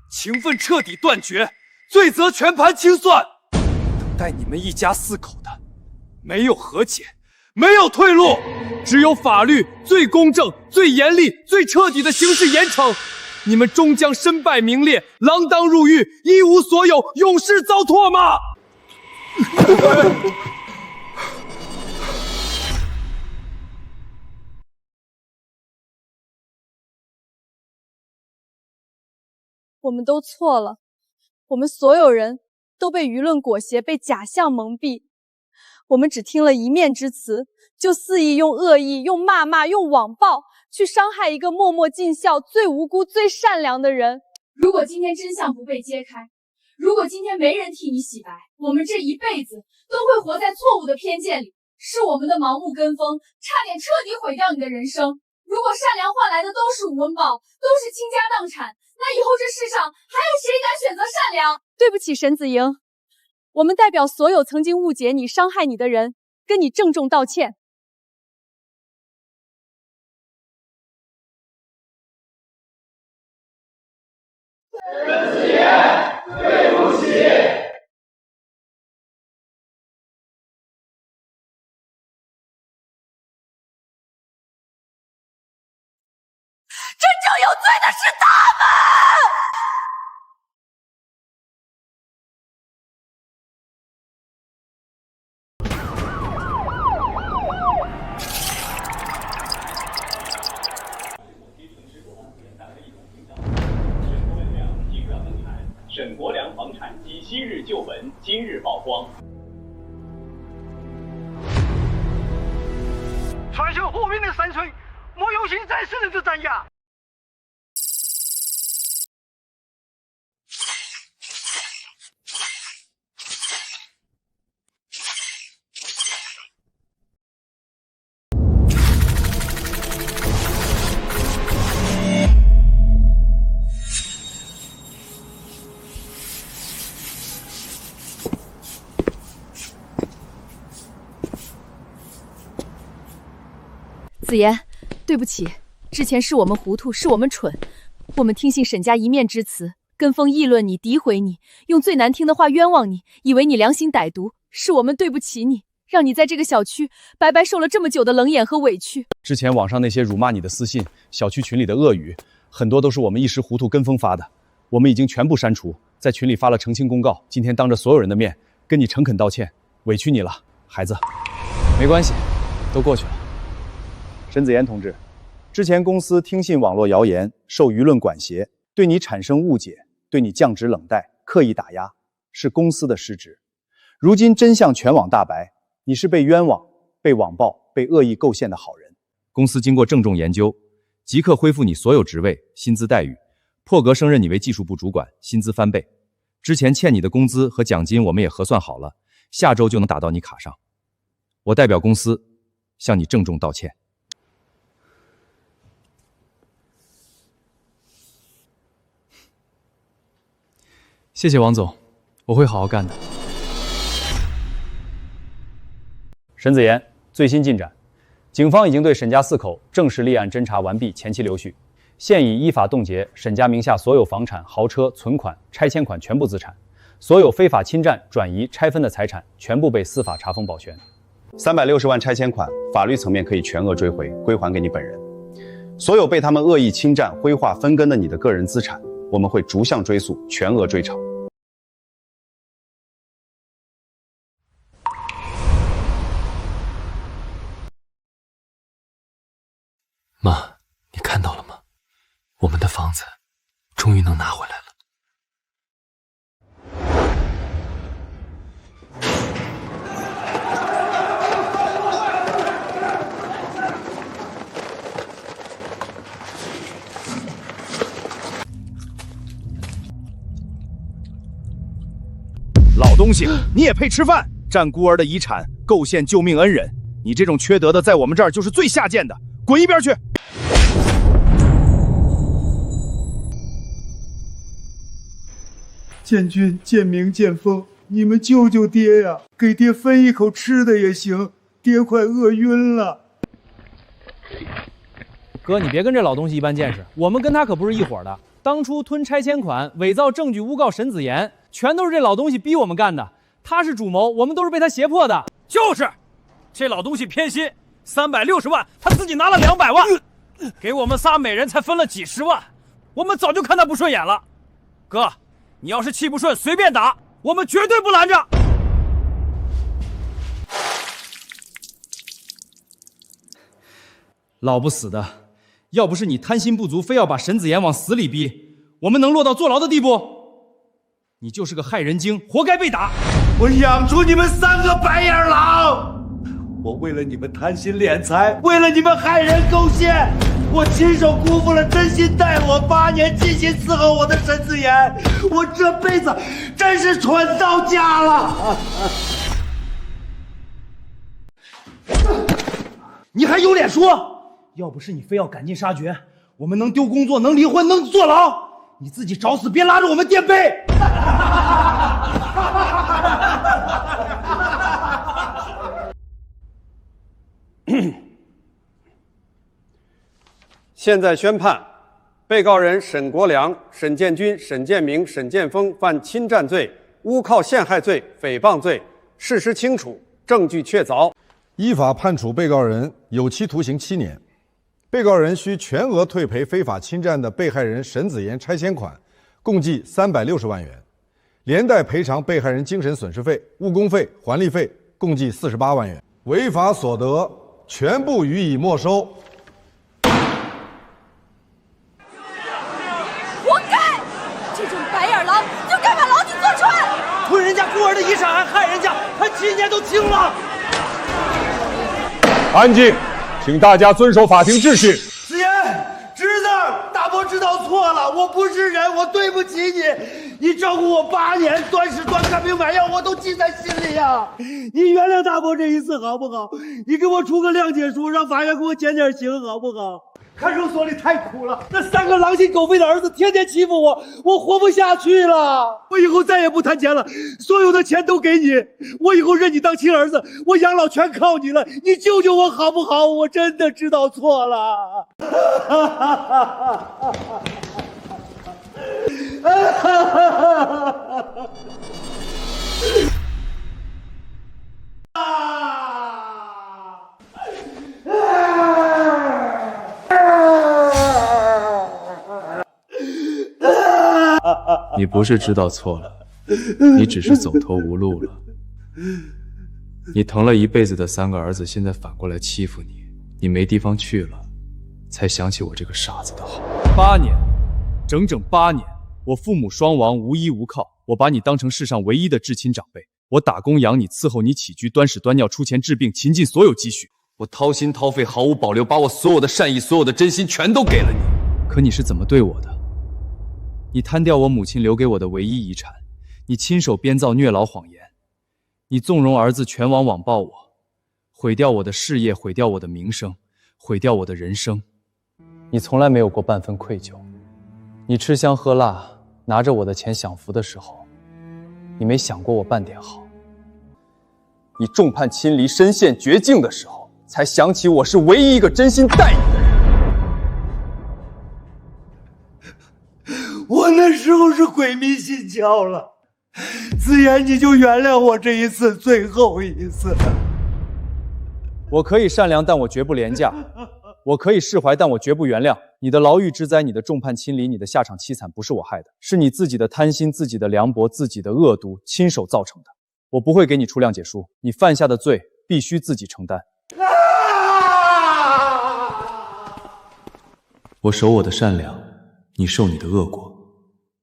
情分彻底断绝，罪责全盘清算。等待你们一家4口的，没有和解，没有退路，只有法律最公正、最严厉、最彻底的刑事严惩。你们终将身败名裂，锒铛入狱，一无所有，永世遭唾骂。我们都错了，我们所有人都被舆论裹挟，被假象蒙蔽。我们只听了一面之词，就肆意用恶意、用谩骂、用网暴去伤害一个默默尽孝、最无辜、最善良的人。如果今天真相不被揭开，如果今天没人替你洗白，我们这一辈子都会活在错误的偏见里，是我们的盲目跟风，差点彻底毁掉你的人生。如果善良换来的都是无温饱，都是倾家荡产，那以后这世上还有谁敢选择善良？对不起，沈子莹，我们代表所有曾经误解你、伤害你的人，跟你郑重道歉。沈子言，对不起。真正有罪的是他们！沈国良房产几昔日旧闻今日曝光。传授火命的山水，莫有心在世人之斩压。子言，对不起，之前是我们糊涂，是我们蠢，我们听信沈家一面之词，跟风议论你，诋毁你，用最难听的话冤枉你，以为你良心歹毒，是我们对不起你，让你在这个小区白白受了这么久的冷眼和委屈。之前网上那些辱骂你的私信，小区群里的恶语，很多都是我们一时糊涂跟风发的，我们已经全部删除，在群里发了澄清公告，今天当着所有人的面跟你诚恳道歉，委屈你了，孩子。没关系，都过去了。沈子言同志，之前公司听信网络谣言，受舆论管挟，对你产生误解，对你降职冷待，刻意打压，是公司的失职。如今真相全网大白，你是被冤枉、被网暴、被恶意构陷的好人。公司经过郑重研究，即刻恢复你所有职位、薪资待遇，破格升任你为技术部主管，薪资翻倍。之前欠你的工资和奖金我们也核算好了，下周就能打到你卡上。我代表公司向你郑重道歉。谢谢王总，我会好好干的。沈子言，最新进展，警方已经对沈家4口正式立案侦查完毕，前期留序，现已依法冻结沈家名下所有房产、豪车、存款、拆迁款全部资产，所有非法侵占、转移、拆分的财产全部被司法查封保全。360万拆迁款，法律层面可以全额追回，归还给你本人。所有被他们恶意侵占、挥化、分羹的你的个人资产，我们会逐项追诉，全额追偿。妈，你看到了吗？我们的房子终于能拿回来了。老东西，你也配吃饭？占孤儿的遗产，构陷救命恩人，你这种缺德的，在我们这儿就是最下贱的，滚一边去！建军、建明、建峰，你们救救爹呀！给爹分一口吃的也行，爹快饿晕了。哥，你别跟这老东西一般见识，我们跟他可不是一伙的。当初吞拆迁款、伪造证据、诬告沈子言，全都是这老东西逼我们干的。他是主谋，我们都是被他胁迫的。就是，这老东西偏心，360万他自己拿了200万，给我们仨每人才分了几十万，我们早就看他不顺眼了。哥，你要是气不顺随便打，我们绝对不拦着。老不死的，要不是你贪心不足，非要把沈子言往死里逼，我们能落到坐牢的地步？你就是个害人精，活该被打！我养出你们3个白眼狼，我为了你们贪心敛财，为了你们害人构陷，我亲手辜负了真心待我8年、尽心伺候我的沈子言，我这辈子真是蠢到家了。你还有脸说？要不是你非要赶尽杀绝，我们能丢工作，能离婚，能坐牢，你自己找死，别拉着我们垫背。现在宣判，被告人沈国良、沈建军、沈建明、沈建峰犯侵占罪、诬告陷害罪、诽谤罪，事实清楚，证据确凿，依法判处被告人有期徒刑7年。被告人需全额退赔非法侵占的被害人沈子言拆迁款，共计360万元，连带赔偿被害人精神损失费、误工费、还利费，共计48万元。违法所得全部予以没收。活该！这种白眼狼就该把牢底坐穿！吞人家孤儿的遗产还害人家，判7年都轻了。安静，请大家遵守法庭秩序。子言，侄子，大伯知道错了，我不是人，我对不起你。你照顾我8年，端屎端看病买药，我都记在心里呀。你原谅大伯这一次好不好？你给我出个谅解书，让法院给我减点刑好不好？看守所里太苦了，那3个狼心狗肺的儿子天天欺负我，我活不下去了。我以后再也不谈钱了，所有的钱都给你，我以后认你当亲儿子，我养老全靠你了，你救救我好不好？我真的知道错了。你不是知道错了，你只是走投无路了。你疼了一辈子的3个儿子，现在反过来欺负你，你没地方去了，才想起我这个傻子的好。8年，整整8年，我父母双亡，无依无靠，我把你当成世上唯一的至亲长辈，我打工养你，伺候你起居，端屎端尿，出钱治病，倾尽所有积蓄，我掏心掏肺，毫无保留，把我所有的善意，所有的真心全都给了你。可你是怎么对我的？你贪掉我母亲留给我的唯一遗产，你亲手编造虐老谎言，你纵容儿子全网网暴我，毁掉我的事业，毁掉我的名声，毁掉我的人生。你从来没有过半分愧疚，你吃香喝辣，拿着我的钱享福的时候，你没想过我半点好。你众叛亲离、身陷绝境的时候，才想起我是唯一一个真心待你的人。我那时候是鬼迷心窍了，子言，你就原谅我这一次，最后一次。我可以善良，但我绝不廉价；我可以释怀，但我绝不原谅。你的牢狱之灾，你的众叛亲离，你的下场凄惨，不是我害的，是你自己的贪心、自己的凉薄、自己的恶毒，亲手造成的。我不会给你出谅解书，你犯下的罪必须自己承担。我守我的善良，你受你的恶果，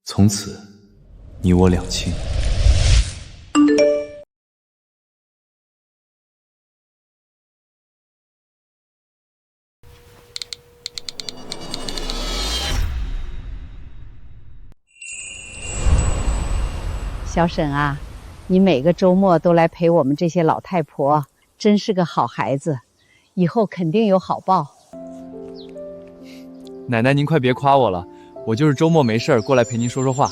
从此你我两清。小沈啊，你每个周末都来陪我们这些老太婆，真是个好孩子，以后肯定有好报。奶奶，您快别夸我了，我就是周末没事儿过来陪您说说话。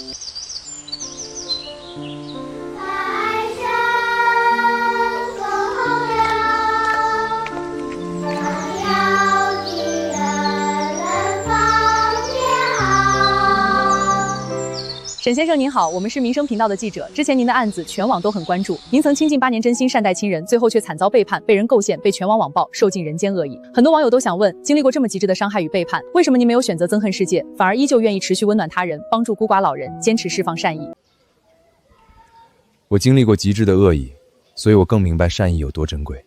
沈先生您好，我们是民生频道的记者，之前您的案子全网都很关注，您曾倾尽8年真心善待亲人，最后却惨遭背叛，被人构陷，被全网网暴，受尽人间恶意。很多网友都想问，经历过这么极致的伤害与背叛，为什么您没有选择憎恨世界，反而依旧愿意持续温暖他人，帮助孤寡老人，坚持释放善意？我经历过极致的恶意，所以我更明白善意有多珍贵。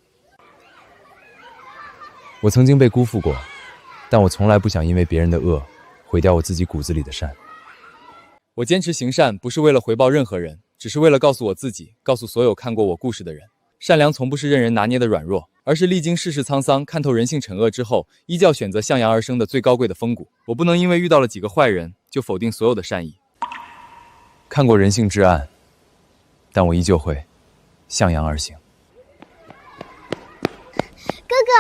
我曾经被辜负过，但我从来不想因为别人的恶毁掉我自己骨子里的善。我坚持行善，不是为了回报任何人，只是为了告诉我自己，告诉所有看过我故事的人，善良从不是任人拿捏的软弱，而是历经世事沧桑，看透人性惩恶之后，依旧选择向阳而生的最高贵的风骨。我不能因为遇到了几个坏人，就否定所有的善意。看过人性至暗，但我依旧会向阳而行。哥哥，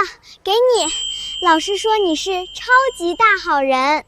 给你。老师说你是超级大好人。